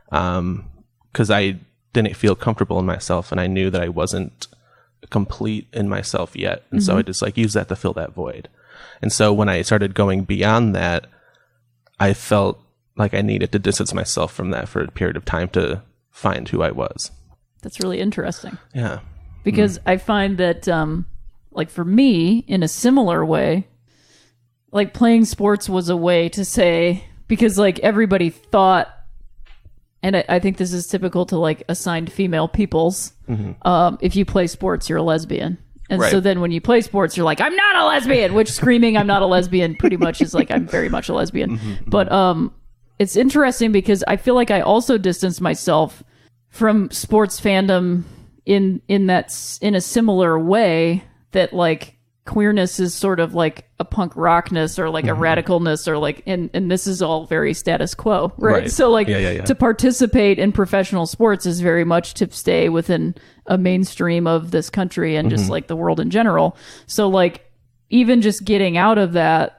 Speaker 4: because I didn't feel comfortable in myself, and I knew that I wasn't complete in myself yet. And so I just like used that to fill that void. And so when I started going beyond that, I felt like I needed to distance myself from that for a period of time to find who I was.
Speaker 1: That's really interesting.
Speaker 4: Yeah.
Speaker 1: Because I find that, like for me, in a similar way, like playing sports was a way to say, because like everybody thought, and I think this is typical to like assigned female peoples, if you play sports, you're a lesbian. And
Speaker 4: Right.
Speaker 1: so then when you play sports, you're like, I'm not a lesbian, which screaming I'm not a lesbian pretty much is like, I'm very much a lesbian. But it's interesting because I feel like I also distanced myself from sports fandom in a similar way, that like queerness is sort of like a punk rockness or like a radicalness, or like, and this is all very status quo, right? So like
Speaker 4: Yeah.
Speaker 1: to participate in professional sports is very much to stay within a mainstream of this country and just like the world in general. So like even just getting out of that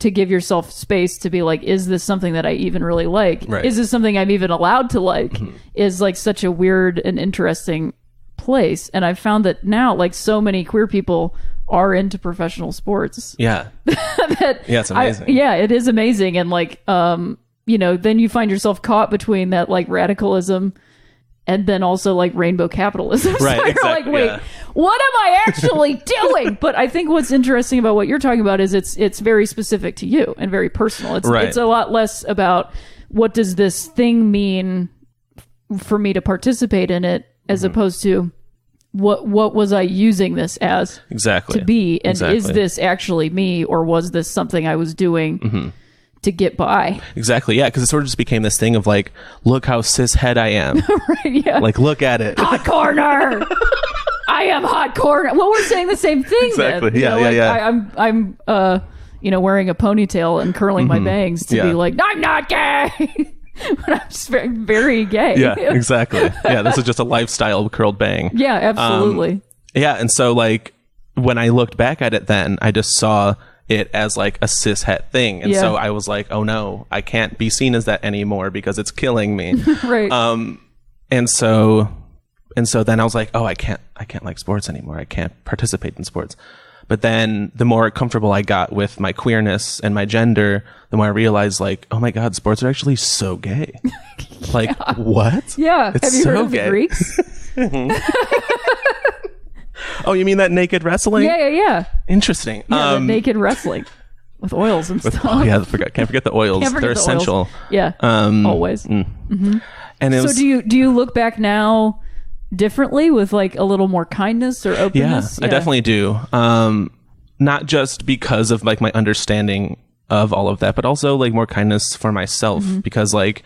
Speaker 1: to give yourself space to be like, is this something that I even really like?
Speaker 4: Right.
Speaker 1: Is this something I'm even allowed to like? Is like such a weird and interesting place. And I've found that now, like, so many queer people are into professional sports.
Speaker 4: Yeah. It's amazing.
Speaker 1: It is amazing. And like, you know, then you find yourself caught between that like radicalism and then also like rainbow capitalism.
Speaker 4: Right,
Speaker 1: So you're like, wait, what am I actually doing? But I think what's interesting about what you're talking about is it's very specific to you and very personal. It's a lot less about what does this thing mean for me to participate in it, as opposed to what was I using this as to be, and is this actually me, or was this something I was doing to get by?
Speaker 4: Exactly, yeah, because it sort of just became this thing of like, look how cishet I am.
Speaker 1: Right, yeah.
Speaker 4: Like, look at it.
Speaker 1: Hot corner! I am hot corner. Well, we're saying the same thing.
Speaker 4: Exactly,
Speaker 1: then. I'm you know, wearing a ponytail and curling my bangs to be like, I'm not gay! But I'm just very, very gay.
Speaker 4: Yeah, exactly. Yeah, this is just a lifestyle curled bang.
Speaker 1: Yeah, absolutely.
Speaker 4: Yeah, and so like when I looked back at it then, I just saw it as like a cishet thing. And so I was like, oh no, I can't be seen as that anymore because it's killing me.
Speaker 1: Right.
Speaker 4: And so then I was like, oh, I can't like sports anymore. I can't participate in sports. But then the more comfortable I got with my queerness and my gender, the more I realized like, oh my God, sports are actually so gay. Like, what?
Speaker 1: Yeah.
Speaker 4: It's
Speaker 1: Have you
Speaker 4: so
Speaker 1: heard of
Speaker 4: gay.
Speaker 1: the Greeks?
Speaker 4: Oh, you mean that naked wrestling?
Speaker 1: Yeah.
Speaker 4: Interesting.
Speaker 1: Yeah, the naked wrestling with oils and stuff.
Speaker 4: Oh yeah, can't forget the oils.
Speaker 1: Can't forget
Speaker 4: They're
Speaker 1: the
Speaker 4: essential.
Speaker 1: oils. Yeah, always.
Speaker 4: And it was,
Speaker 1: so do you look back now differently with like a little more kindness or openness?
Speaker 4: I definitely do. Not just because of like my understanding of all of that, but also like more kindness for myself, because like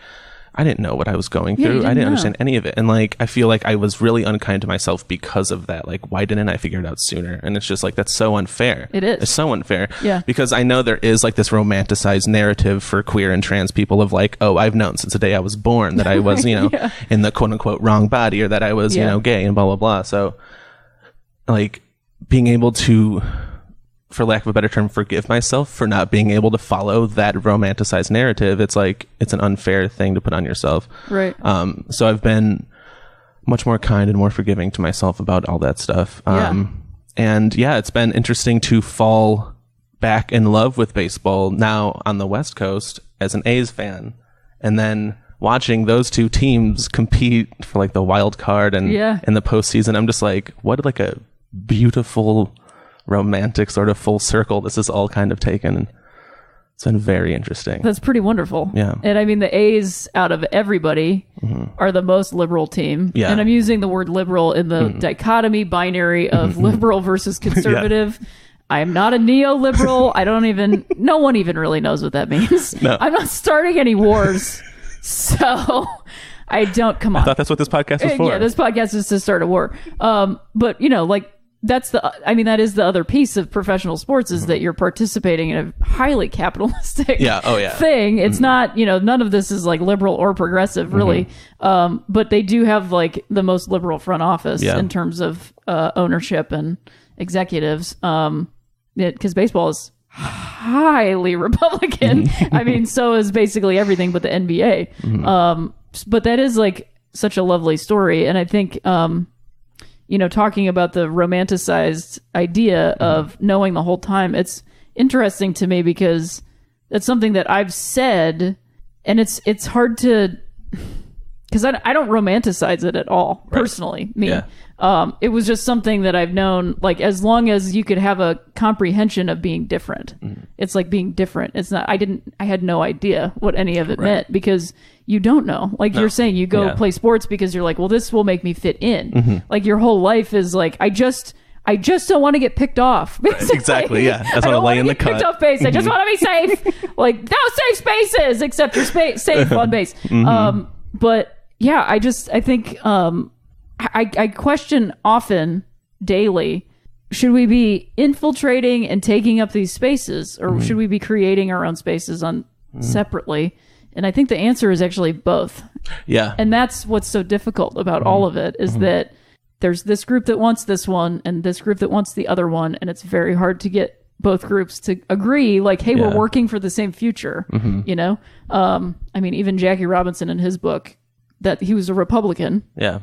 Speaker 4: I didn't know what I was going through. I didn't understand any of it. And like, I feel like I was really unkind to myself because of that. Like, why didn't I figure it out sooner? And it's just like, that's so unfair.
Speaker 1: It is.
Speaker 4: It's so unfair.
Speaker 1: Yeah.
Speaker 4: Because I know there is like this romanticized narrative for queer and trans people of like, oh, I've known since the day I was born that I was, you know, in the quote unquote wrong body, or that I was, you know, gay and blah, blah, blah. So like being able to, for lack of a better term, forgive myself for not being able to follow that romanticized narrative. It's like, it's an unfair thing to put on yourself.
Speaker 1: Right.
Speaker 4: So I've been much more kind and more forgiving to myself about all that stuff. And yeah, it's been interesting to fall back in love with baseball now on the West Coast as an A's fan. And then watching those two teams compete for like the wild card and in the postseason, I'm just like, what like a beautiful romantic sort of full circle this is all kind of taken. It's been very interesting.
Speaker 1: That's pretty wonderful.
Speaker 4: Yeah.
Speaker 1: And I mean, the A's out of everybody are the most liberal team.
Speaker 4: Yeah.
Speaker 1: And I'm using the word liberal in the dichotomy binary of liberal versus conservative. I am not a neoliberal. No one even really knows what that means. No. I'm not starting any wars. So I don't, come on.
Speaker 4: I thought that's what this podcast was for.
Speaker 1: Yeah, this podcast is to start a war. But you know, like, that is the other piece of professional sports, is that you're participating in a highly capitalistic thing. It's not, you know, none of this is like liberal or progressive really. But they do have like the most liberal front office in terms of ownership and executives. Because baseball is highly Republican. I mean, so is basically everything but the NBA. But that is like such a lovely story. And I think, you know, talking about the romanticized idea of knowing the whole time, it's interesting to me because that's something that I've said, and it's hard to, because I don't romanticize it at all, personally, me. Yeah. It was just something that I've known, like, as long as you could have a comprehension of being different. It's like being different. It's not, I had no idea what any of it meant, because you don't know. Like you're saying, you go play sports because you're like, well, this will make me fit in. Like your whole life is like, I just don't want to get picked off. Basically.
Speaker 4: Exactly. Yeah. I just want to lay in the cut.
Speaker 1: Picked off base. I just want to be safe. Like, no safe spaces except you're safe on base. But yeah, I think I question often, daily, should we be infiltrating and taking up these spaces, or should we be creating our own spaces separately? And I think the answer is actually both. Yeah. And that's what's so difficult about all of it, is that there's this group that wants this one and this group that wants the other one. And it's very hard to get both groups to agree, like, hey, we're working for the same future, you know? I mean, even Jackie Robinson in his book, that he was a Republican.
Speaker 4: Yeah.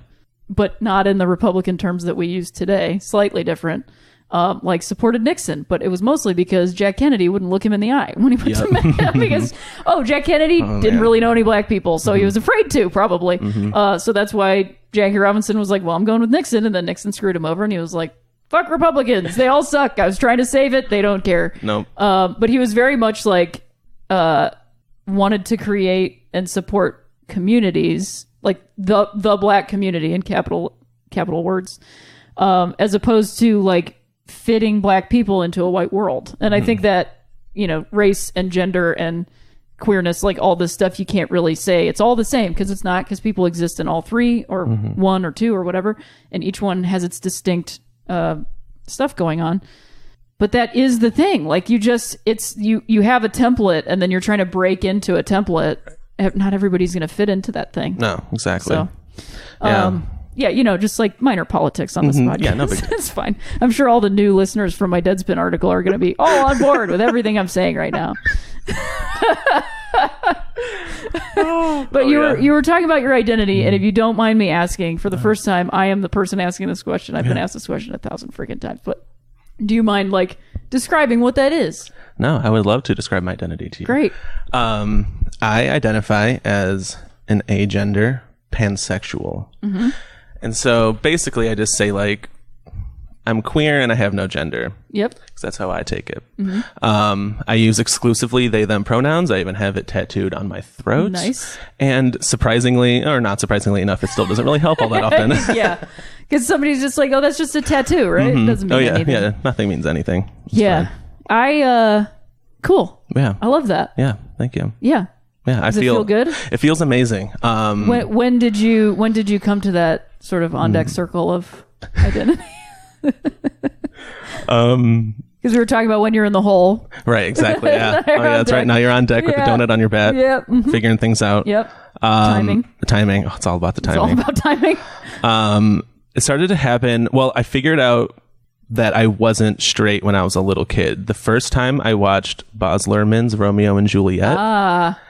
Speaker 1: but not in the Republican terms that we use today, slightly different, like supported Nixon, but it was mostly because Jack Kennedy wouldn't look him in the eye when he went to Manhattan because, Jack Kennedy didn't really know any black people, so he was afraid to, probably. So that's why Jackie Robinson was like, well, I'm going with Nixon, and then Nixon screwed him over, and he was like, fuck Republicans, they all suck. I was trying to save it, they don't care.
Speaker 4: Nope.
Speaker 1: But he was very much like, wanted to create and support communities, like the black community in capital words, as opposed to like fitting black people into a white world. And I think that, race and gender and queerness, like all this stuff, you can't really say it's all the same, because it's not, because people exist in all three or one or two or whatever, and each one has its distinct stuff going on. But that is the thing. Like you have a template, and then you're trying to break into a template. Not everybody's going to fit into that thing.
Speaker 4: No, exactly.
Speaker 1: So, just like minor politics on this podcast.
Speaker 4: Yeah, no big deal.
Speaker 1: It's fine. I'm sure all the new listeners from my Deadspin article are going to be all on board with everything I'm saying right now. But you were talking about your identity, and if you don't mind me asking, for the first time, I am the person asking this question. I've been asked this question 1,000 freaking times, but do you mind like describing what that is?
Speaker 4: No, I would love to describe my identity to you.
Speaker 1: Great.
Speaker 4: I identify as an agender pansexual. And so basically I just say like, I'm queer and I have no gender.
Speaker 1: Yep.
Speaker 4: Because that's how I take it. I use exclusively they, them pronouns. I even have it tattooed on my throat.
Speaker 1: Nice.
Speaker 4: And surprisingly, or not surprisingly enough, it still doesn't really help all that often.
Speaker 1: Yeah. Because somebody's just like, oh, that's just a tattoo, right? It doesn't mean anything.
Speaker 4: Yeah. Nothing means anything. It's
Speaker 1: fine. Cool.
Speaker 4: Yeah.
Speaker 1: I love that.
Speaker 4: Yeah. Thank you.
Speaker 1: Yeah.
Speaker 4: Yeah.
Speaker 1: Does it feel good?
Speaker 4: It feels amazing.
Speaker 1: When did you come to that sort of on deck circle of identity? Because we were talking about when you're in the hole.
Speaker 4: Right, exactly. Yeah. That's right. Now you're on deck with the donut on your back.
Speaker 1: Yep.
Speaker 4: Figuring things out.
Speaker 1: Yep.
Speaker 4: Timing. Oh, it's all about the timing.
Speaker 1: It's all about timing.
Speaker 4: It started to happen. Well, I figured out that I wasn't straight when I was a little kid. The first time I watched Baz Luhrmann's Romeo and Juliet,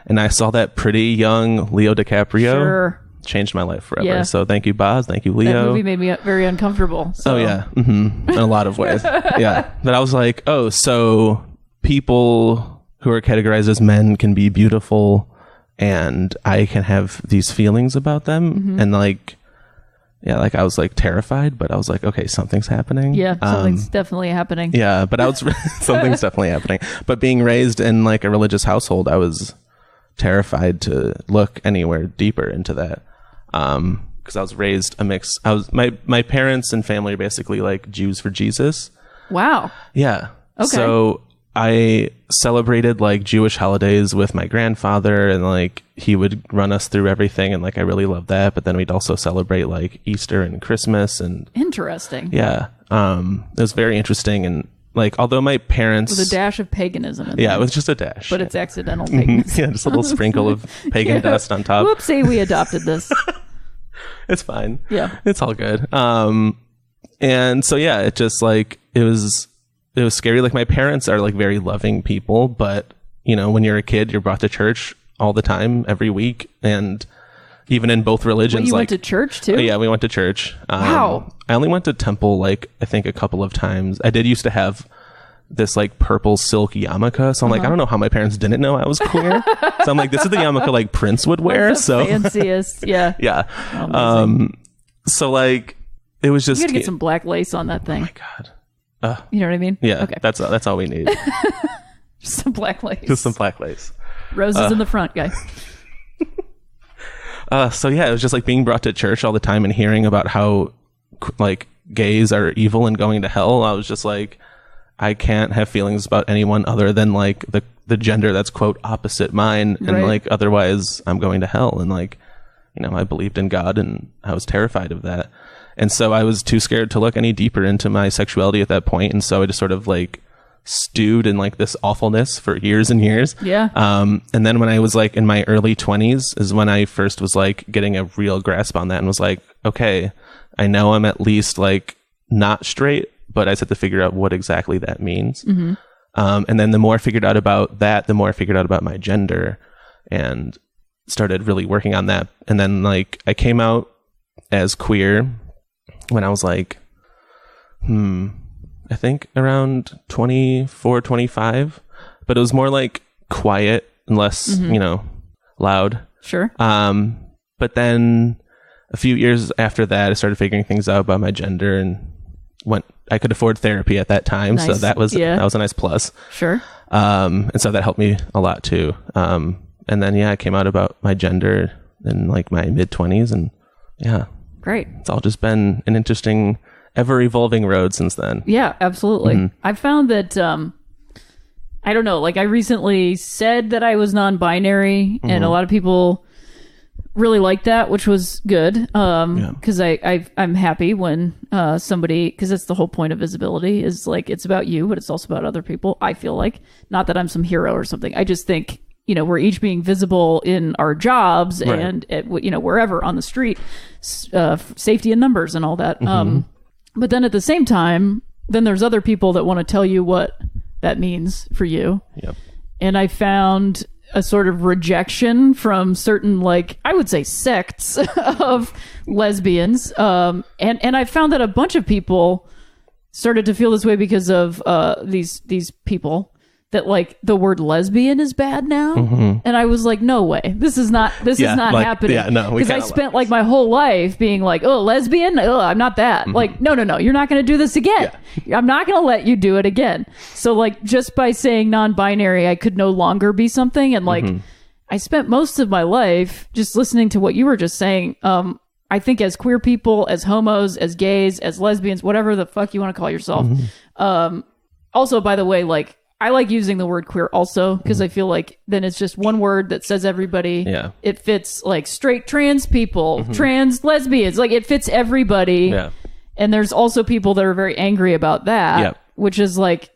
Speaker 4: and I saw that pretty young Leo DiCaprio.
Speaker 1: Sure.
Speaker 4: Changed my life forever.
Speaker 1: Yeah.
Speaker 4: So thank you, Baz. Thank you, Leo.
Speaker 1: That movie made me very uncomfortable. So.
Speaker 4: Oh, yeah. In a lot of ways. Yeah. But I was like, oh, so people who are categorized as men can be beautiful, and I can have these feelings about them. And like, yeah, like I was like terrified, but I was like, okay, something's happening.
Speaker 1: Yeah, something's definitely happening.
Speaker 4: Yeah, but I was something's definitely happening. But being raised in like a religious household, I was terrified to look anywhere deeper into that. Because I was raised a mix. My parents and family are basically like Jews for Jesus.
Speaker 1: Wow.
Speaker 4: Yeah.
Speaker 1: Okay.
Speaker 4: So I celebrated like Jewish holidays with my grandfather, and like he would run us through everything, and like I really loved that. But then we'd also celebrate like Easter and Christmas, and
Speaker 1: interesting.
Speaker 4: Yeah. It was very interesting, and like although my parents
Speaker 1: with a dash of paganism in
Speaker 4: it was just a dash,
Speaker 1: but it's accidental paganism.
Speaker 4: Yeah, just a little sprinkle of pagan dust on top.
Speaker 1: Whoopsie, we adopted this.
Speaker 4: It's fine.
Speaker 1: Yeah,
Speaker 4: it's all good. And so yeah, it just like it was scary. Like my parents are like very loving people, but you know, when you're a kid, you're brought to church all the time, every week, and even in both religions.
Speaker 1: You went to church too?
Speaker 4: Yeah, we went to church.
Speaker 1: Wow.
Speaker 4: I only went to temple like I think a couple of times. I did used to have this like purple silk yarmulke, so I'm like, I don't know how my parents didn't know I was queer. So I'm like, this is the yarmulke like Prince would wear.
Speaker 1: That's the fanciest. Yeah.
Speaker 4: Yeah. So like it was just
Speaker 1: you gotta get some black lace on that thing.
Speaker 4: Oh my god.
Speaker 1: You know what I mean?
Speaker 4: Yeah.
Speaker 1: Okay.
Speaker 4: That's all we need.
Speaker 1: Just some black lace.
Speaker 4: Just some black lace.
Speaker 1: Roses in the front, guy.
Speaker 4: So yeah, it was just like being brought to church all the time and hearing about how like gays are evil and going to hell. I was just like, I can't have feelings about anyone other than like the gender that's quote opposite mine, and like otherwise I'm going to hell. And like, you know, I believed in God and I was terrified of that. And so I was too scared to look any deeper into my sexuality at that point. And so I just sort of like stewed in like this awfulness for years and years.
Speaker 1: Yeah.
Speaker 4: And then when I was like in my early 20s is when I first was like getting a real grasp on that and was like, okay, I know I'm at least like not straight, but I just have to figure out what exactly that means. And then the more I figured out about that, the more I figured out about my gender and started really working on that. And then like I came out as queer when I was like, I think around 24, 25, but it was more like quiet and less, loud.
Speaker 1: Sure.
Speaker 4: But then a few years after that, I started figuring things out about my gender and I could afford therapy at that time.
Speaker 1: Nice.
Speaker 4: So that was a nice plus.
Speaker 1: Sure.
Speaker 4: And so that helped me a lot too. And then, I came out about my gender in like my mid 20s, and
Speaker 1: great.
Speaker 4: It's all just been an interesting, ever evolving road since then.
Speaker 1: Yeah, absolutely. I found that, I don't know, like I recently said that I was non-binary, and a lot of people really liked that, which was good. Cause I'm happy when, somebody, cause that's the whole point of visibility, is like, it's about you, but it's also about other people. I feel like, not that I'm some hero or something. I just think, we're each being visible in our jobs and at, wherever on the street, safety in numbers and all that. But then at the same time, then there's other people that want to tell you what that means for you.
Speaker 4: Yep.
Speaker 1: And I found a sort of rejection from certain, like, I would say sects of lesbians. And I found that a bunch of people started to feel this way because of these people, that like the word lesbian is bad now. And I was like, no way, this is not happening.
Speaker 4: Yeah, no,
Speaker 1: because I spent like my whole life being like, oh, lesbian, oh, I'm not that. Like, no, you're not going to do this again. I'm not going to let you do it again. So like, just by saying non-binary, I could no longer be something. And like, I spent most of my life just listening to what you were just saying. I think as queer people, as homos, as gays, as lesbians, whatever the fuck you want to call yourself. Also, by the way, like, I like using the word queer also, because I feel like then it's just one word that says everybody.
Speaker 4: Yeah.
Speaker 1: It fits like straight trans people, trans lesbians, like it fits everybody.
Speaker 4: Yeah.
Speaker 1: And there's also people that are very angry about that, which is like,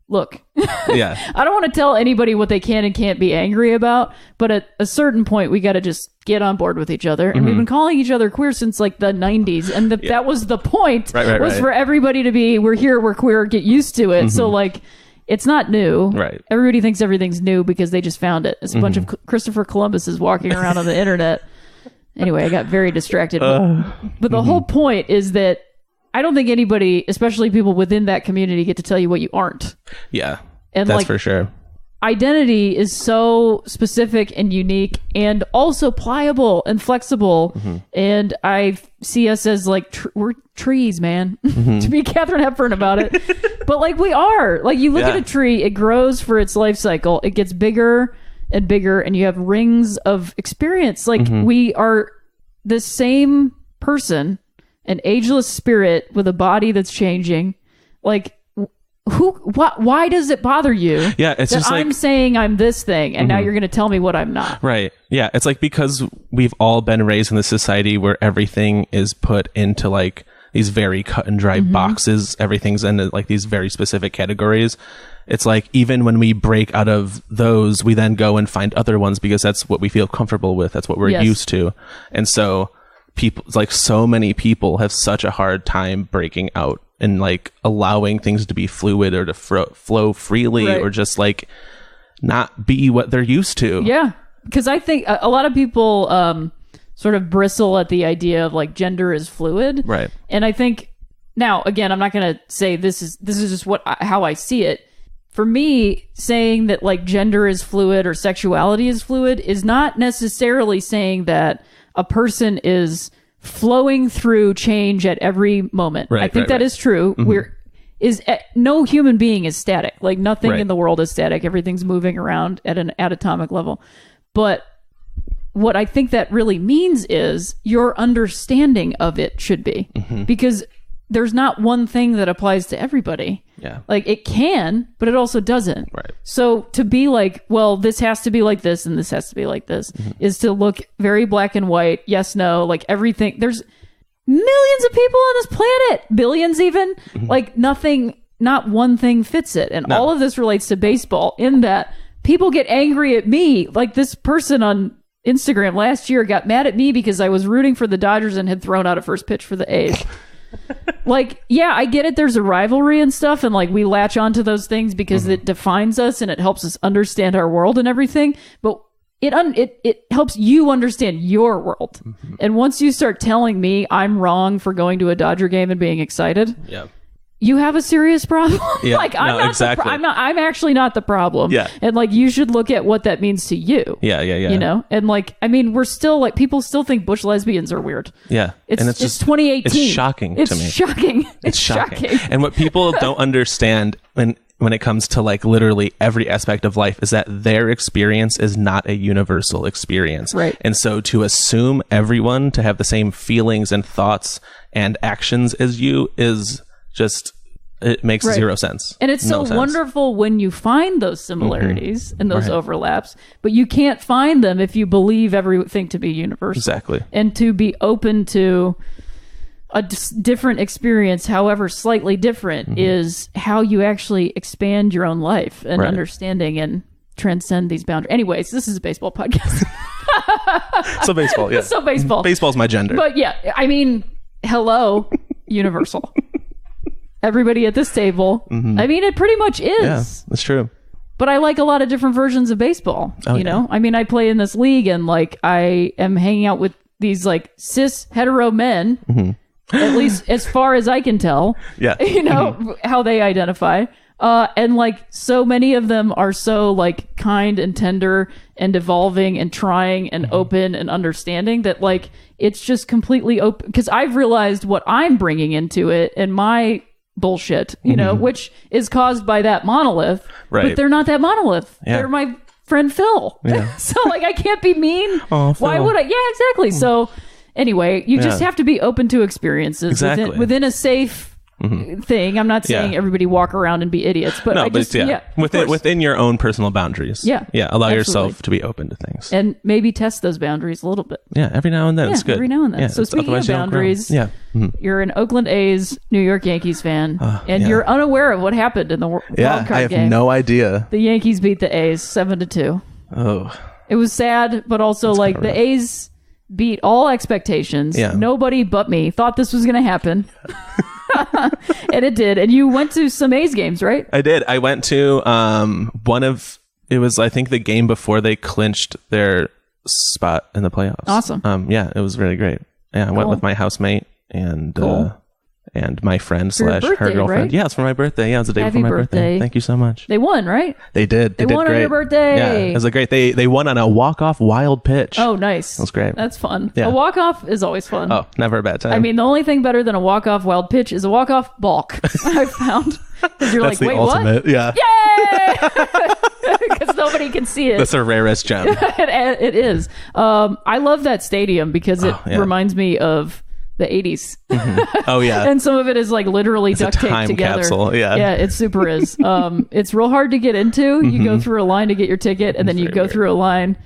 Speaker 1: look, I don't want to tell anybody what they can and can't be angry about, but at a certain point, we got to just get on board with each other. And we've been calling each other queer since like the 90s. And that was the point, was for everybody to be, we're here, we're queer, get used to it. So like, it's not new.
Speaker 4: Right.
Speaker 1: Everybody thinks everything's new because they just found it. It's a bunch of Christopher Columbuses walking around on the internet. Anyway, I got very distracted. But the whole point is that I don't think anybody, especially people within that community, get to tell you what you aren't.
Speaker 4: Yeah.
Speaker 1: And
Speaker 4: that's
Speaker 1: like,
Speaker 4: for sure.
Speaker 1: Identity is so specific and unique and also pliable and flexible. And I see us as like, we're trees, man, to be Katharine Hepburn about it. But like we are, like you look at a tree, it grows for its life cycle. It gets bigger and bigger and you have rings of experience. Like we are the same person, an ageless spirit with a body that's changing. Like, why does it bother you?
Speaker 4: Yeah, it's just like,
Speaker 1: I'm saying I'm this thing and now you're going to tell me what I'm not.
Speaker 4: Right. Yeah, it's like because we've all been raised in this society where everything is put into like these very cut and dry boxes. Everything's in like these very specific categories. It's like even when we break out of those, we then go and find other ones because that's what we feel comfortable with. That's what we're used to. And so people, like so many people have such a hard time breaking out and like allowing things to be fluid or to flow freely or just like not be what they're used to.
Speaker 1: Yeah. Because I think a lot of people sort of bristle at the idea of like gender is fluid.
Speaker 4: Right.
Speaker 1: And I think now, again, I'm not going to say this is just how I see it. For me, saying that like gender is fluid or sexuality is fluid is not necessarily saying that a person is flowing through change at every moment. I think that is true. No human being is static. Like nothing in the world is static. Everything's moving around at an atomic level. But what I think that really means is your understanding of it should be, because there's not one thing that applies to everybody.
Speaker 4: Yeah.
Speaker 1: Like it can, but it also doesn't.
Speaker 4: Right.
Speaker 1: So to be like, well, this has to be like this and this has to be like this is to look very black and white. Yes, no, like everything. There's millions of people on this planet, billions even. Like nothing, not one thing fits it. And all of this relates to baseball in that people get angry at me. Like this person on Instagram last year got mad at me because I was rooting for the Dodgers and had thrown out a first pitch for the A's. Like, yeah, I get it. There's a rivalry and stuff. And like we latch onto those things because it defines us and it helps us understand our world and everything. But it helps you understand your world. And once you start telling me I'm wrong for going to a Dodger game and being excited, you have a serious problem.
Speaker 4: Yeah,
Speaker 1: like I'm
Speaker 4: no,
Speaker 1: not
Speaker 4: exactly.
Speaker 1: I'm actually not the problem.
Speaker 4: Yeah.
Speaker 1: And like you should look at what that means to you.
Speaker 4: Yeah.
Speaker 1: You know? And like I mean, we're still like people still think bush lesbians are weird.
Speaker 4: Yeah.
Speaker 1: It's
Speaker 4: and
Speaker 1: it's
Speaker 4: just
Speaker 1: 2018.
Speaker 4: It's shocking to me.
Speaker 1: It's shocking.
Speaker 4: And what people don't understand when it comes to like literally every aspect of life is that their experience is not a universal experience.
Speaker 1: Right.
Speaker 4: And so to assume everyone to have the same feelings and thoughts and actions as you is just, it makes zero sense.
Speaker 1: And it's so wonderful when you find those similarities and those overlaps, but you can't find them if you believe everything to be universal.
Speaker 4: Exactly.
Speaker 1: And to be open to a different experience, however slightly different, is how you actually expand your own life and understanding and transcend these boundaries. Anyways, this is a baseball podcast.
Speaker 4: So baseball, yeah.
Speaker 1: So baseball.
Speaker 4: Baseball's my gender.
Speaker 1: But yeah, I mean, hello, universal. Everybody at this table. I mean, it pretty much is.
Speaker 4: Yeah, that's true.
Speaker 1: But I like a lot of different versions of baseball. You know? I mean, I play in this league and like I am hanging out with these like cis hetero men. At least as far as I can tell, you know, how they identify. And like so many of them are so like kind and tender and evolving and trying and open and understanding that like it's just completely open. Because I've realized what I'm bringing into it and my bullshit, you know, which is caused by that monolith.
Speaker 4: Right.
Speaker 1: But they're not that monolith.
Speaker 4: Yeah.
Speaker 1: They're my friend Phil.
Speaker 4: Yeah.
Speaker 1: So like I can't be mean.
Speaker 4: Oh,
Speaker 1: why
Speaker 4: Phil.
Speaker 1: would I? Yeah, exactly. So anyway, you just have to be open to experiences within a safe thing. I'm not saying everybody walk around and be idiots, but
Speaker 4: within your own personal boundaries.
Speaker 1: Yeah,
Speaker 4: allow
Speaker 1: absolutely.
Speaker 4: yourself to be open to things
Speaker 1: and maybe test those boundaries a little bit.
Speaker 4: Yeah, every now and then. It's good.
Speaker 1: Every now and then.
Speaker 4: Yeah,
Speaker 1: so speaking of boundaries, you're an Oakland A's, New York Yankees fan, and you're unaware of what happened in the wild card game.
Speaker 4: I have no idea.
Speaker 1: The Yankees beat the A's 7-2.
Speaker 4: Oh,
Speaker 1: it was sad, but also like the A's beat all expectations.
Speaker 4: Yeah.
Speaker 1: Nobody but me thought this was going to happen. And it did. And you went to some A's games, right?
Speaker 4: I did. I went to it was I think the game before they clinched their spot in the playoffs.
Speaker 1: Awesome.
Speaker 4: Yeah, it was really great. Yeah, I went with my housemate and my friend
Speaker 1: For your
Speaker 4: / her
Speaker 1: birthday,
Speaker 4: girlfriend.
Speaker 1: right?
Speaker 4: Yeah, it's for my birthday. Yeah, it was the day
Speaker 1: Happy
Speaker 4: before my birthday. Thank you so much.
Speaker 1: They won, right?
Speaker 4: They did. They
Speaker 1: won
Speaker 4: did great.
Speaker 1: on your birthday.
Speaker 4: Yeah, it was a great. They won on a walk-off wild pitch.
Speaker 1: Oh, nice.
Speaker 4: That was great.
Speaker 1: That's fun.
Speaker 4: Yeah.
Speaker 1: A walk-off is always fun.
Speaker 4: Oh, never a bad time.
Speaker 1: I mean, the only thing better than a walk-off wild pitch is a walk-off balk. I found. Because you're
Speaker 4: that's
Speaker 1: like,
Speaker 4: the
Speaker 1: wait,
Speaker 4: ultimate.
Speaker 1: what?
Speaker 4: Yeah.
Speaker 1: Yay! Because nobody can see it.
Speaker 4: That's a rarest gem.
Speaker 1: It is. I love that stadium because it reminds me of the 80s.
Speaker 4: Oh yeah.
Speaker 1: And some of it is like literally duct taped
Speaker 4: time
Speaker 1: together.
Speaker 4: capsule. Yeah,
Speaker 1: it super is. It's real hard to get into. You go through a line to get your ticket, and then you go through a line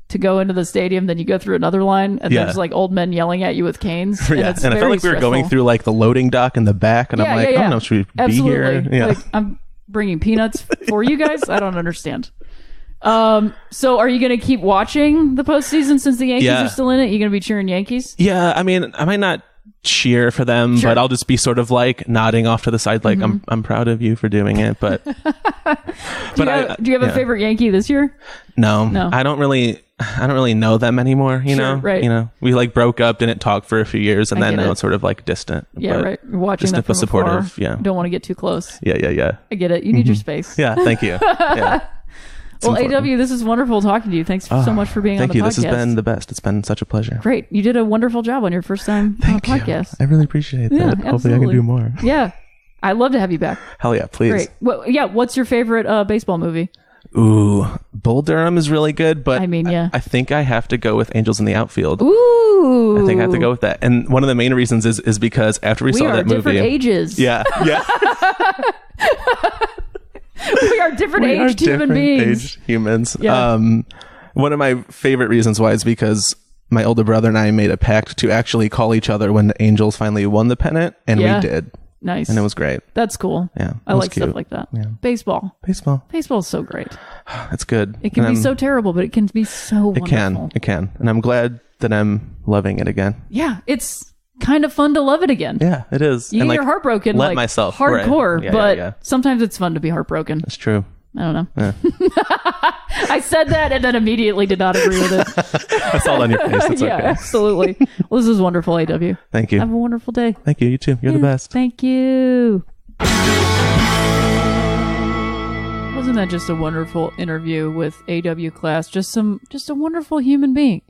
Speaker 1: to go into the stadium, then you go through another line, and there's like old men yelling at you with canes. And, it's
Speaker 4: and I felt like we were going through like the loading dock in the back, and I'm like, I don't know, should we be here? Yeah.
Speaker 1: Like, I'm bringing peanuts for you guys. I don't understand. So are you going to keep watching the postseason since the Yankees are still in it? You going to be cheering Yankees?
Speaker 4: Yeah, I mean, I might not cheer for them, but I'll just be sort of like nodding off to the side, like I'm proud of you for doing it. But
Speaker 1: do you have a favorite Yankee this year?
Speaker 4: No, I don't really know them anymore. You know,
Speaker 1: right?
Speaker 4: You know, we like broke up, didn't talk for a few years, and then now it's sort of like distant.
Speaker 1: Yeah, right. You're watching
Speaker 4: just
Speaker 1: them from
Speaker 4: supportive.
Speaker 1: Afar.
Speaker 4: Yeah,
Speaker 1: don't want to get too close.
Speaker 4: Yeah.
Speaker 1: I get it. You need your space.
Speaker 4: Yeah, thank you. Yeah.
Speaker 1: Well, AW, this is wonderful talking to you. Thanks so much for being on the podcast.
Speaker 4: Thank you. This has been the best. It's been such a pleasure.
Speaker 1: Great. You did a wonderful job on your first time on a podcast.
Speaker 4: I really appreciate that.
Speaker 1: Yeah,
Speaker 4: Hopefully
Speaker 1: absolutely.
Speaker 4: I can do more.
Speaker 1: Yeah. I'd love to have you back.
Speaker 4: Hell yeah, please.
Speaker 1: Great. Well, yeah, what's your favorite baseball movie?
Speaker 4: Ooh, Bull Durham is really good, but
Speaker 1: I mean, yeah.
Speaker 4: I think I have to go with Angels in the Outfield.
Speaker 1: Ooh.
Speaker 4: I think I have to go with that. And one of the main reasons is because after we saw that movie.
Speaker 1: We are different ages.
Speaker 4: Yeah.
Speaker 1: We are different aged human beings.
Speaker 4: Aged humans.
Speaker 1: Yeah.
Speaker 4: One of my favorite reasons why is because my older brother and I made a pact to actually call each other when the Angels finally won the pennant, and we did.
Speaker 1: Nice.
Speaker 4: And it was great.
Speaker 1: That's cool.
Speaker 4: Yeah.
Speaker 1: I like stuff like that.
Speaker 4: Yeah.
Speaker 1: Baseball.
Speaker 4: Baseball
Speaker 1: is so great.
Speaker 4: It's good.
Speaker 1: It can be so terrible, but it can be so wonderful.
Speaker 4: It can. And I'm glad that I'm loving it again.
Speaker 1: Yeah. It's kind of fun to love it again.
Speaker 4: Yeah, it is.
Speaker 1: You get your heart broken,
Speaker 4: let
Speaker 1: like
Speaker 4: myself
Speaker 1: hardcore,
Speaker 4: right.
Speaker 1: but sometimes it's fun to be heartbroken.
Speaker 4: That's true.
Speaker 1: I don't know. Yeah. I said that and then immediately did not agree with it.
Speaker 4: I saw it on your face. It's
Speaker 1: yeah,
Speaker 4: okay.
Speaker 1: Absolutely. Well, this is wonderful, AW.
Speaker 4: Thank you.
Speaker 1: Have a wonderful day.
Speaker 4: Thank you. You too. You're the best.
Speaker 1: Thank you. Wasn't that just a wonderful interview with AW Klass? Just a wonderful human being.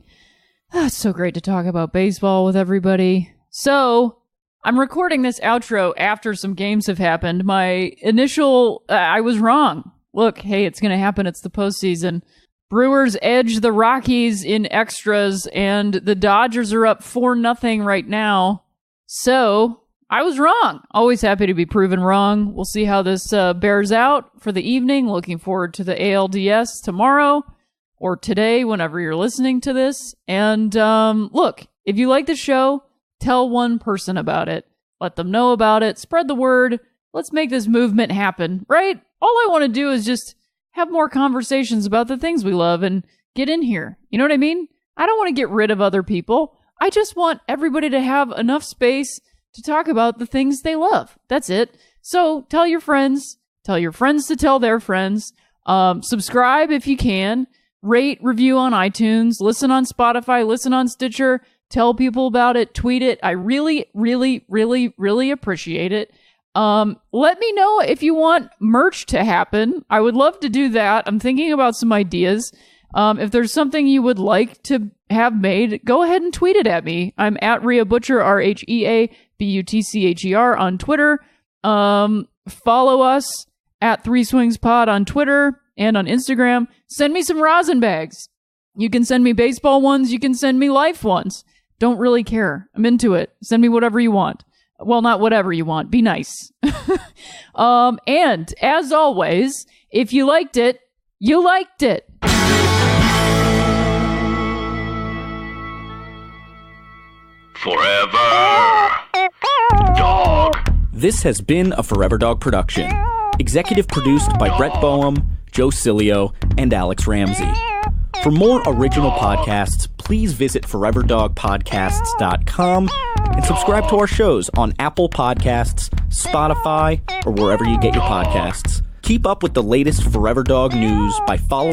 Speaker 1: It's so great to talk about baseball with everybody. So, I'm recording this outro after some games have happened. My initial, I was wrong. Look, hey, it's going to happen. It's the postseason. Brewers edge the Rockies in extras, and the Dodgers are up 4-0 right now. So, I was wrong. Always happy to be proven wrong. We'll see how this bears out for the evening. Looking forward to the ALDS tomorrow or today, whenever you're listening to this. And look, if you like the show, tell one person about it. Let them know about it. Spread the word. Let's make this movement happen, right? All I want to do is just have more conversations about the things we love and get in here. You know what I mean? I don't want to get rid of other people. I just want everybody to have enough space to talk about the things they love. That's it. So tell your friends to tell their friends. Subscribe if you can. Rate, review on iTunes. Listen on Spotify. Listen on Stitcher. Tell people about it. Tweet it. I really, really, really, really appreciate it. Let me know if you want merch to happen. I would love to do that. I'm thinking about some ideas. If there's something you would like to have made, go ahead and tweet it at me. I'm at Rhea Butcher, RHEABUTCHER on Twitter. Follow us at 3 Swings Pod on Twitter and on Instagram. Send me some rosin bags. You can send me baseball ones. You can send me life ones. Don't really care. I'm into it. Send me whatever you want. Well, not whatever you want. Be nice. And as always, if you liked it, you liked it.
Speaker 2: Forever Dog.
Speaker 5: This has been a Forever Dog production. Executive produced by Brett Boehm, Joe Cilio, and Alex Ramsey. For more original podcasts, please visit foreverdogpodcasts.com and subscribe to our shows on Apple Podcasts, Spotify, or wherever you get your podcasts. Keep up with the latest Forever Dog news by following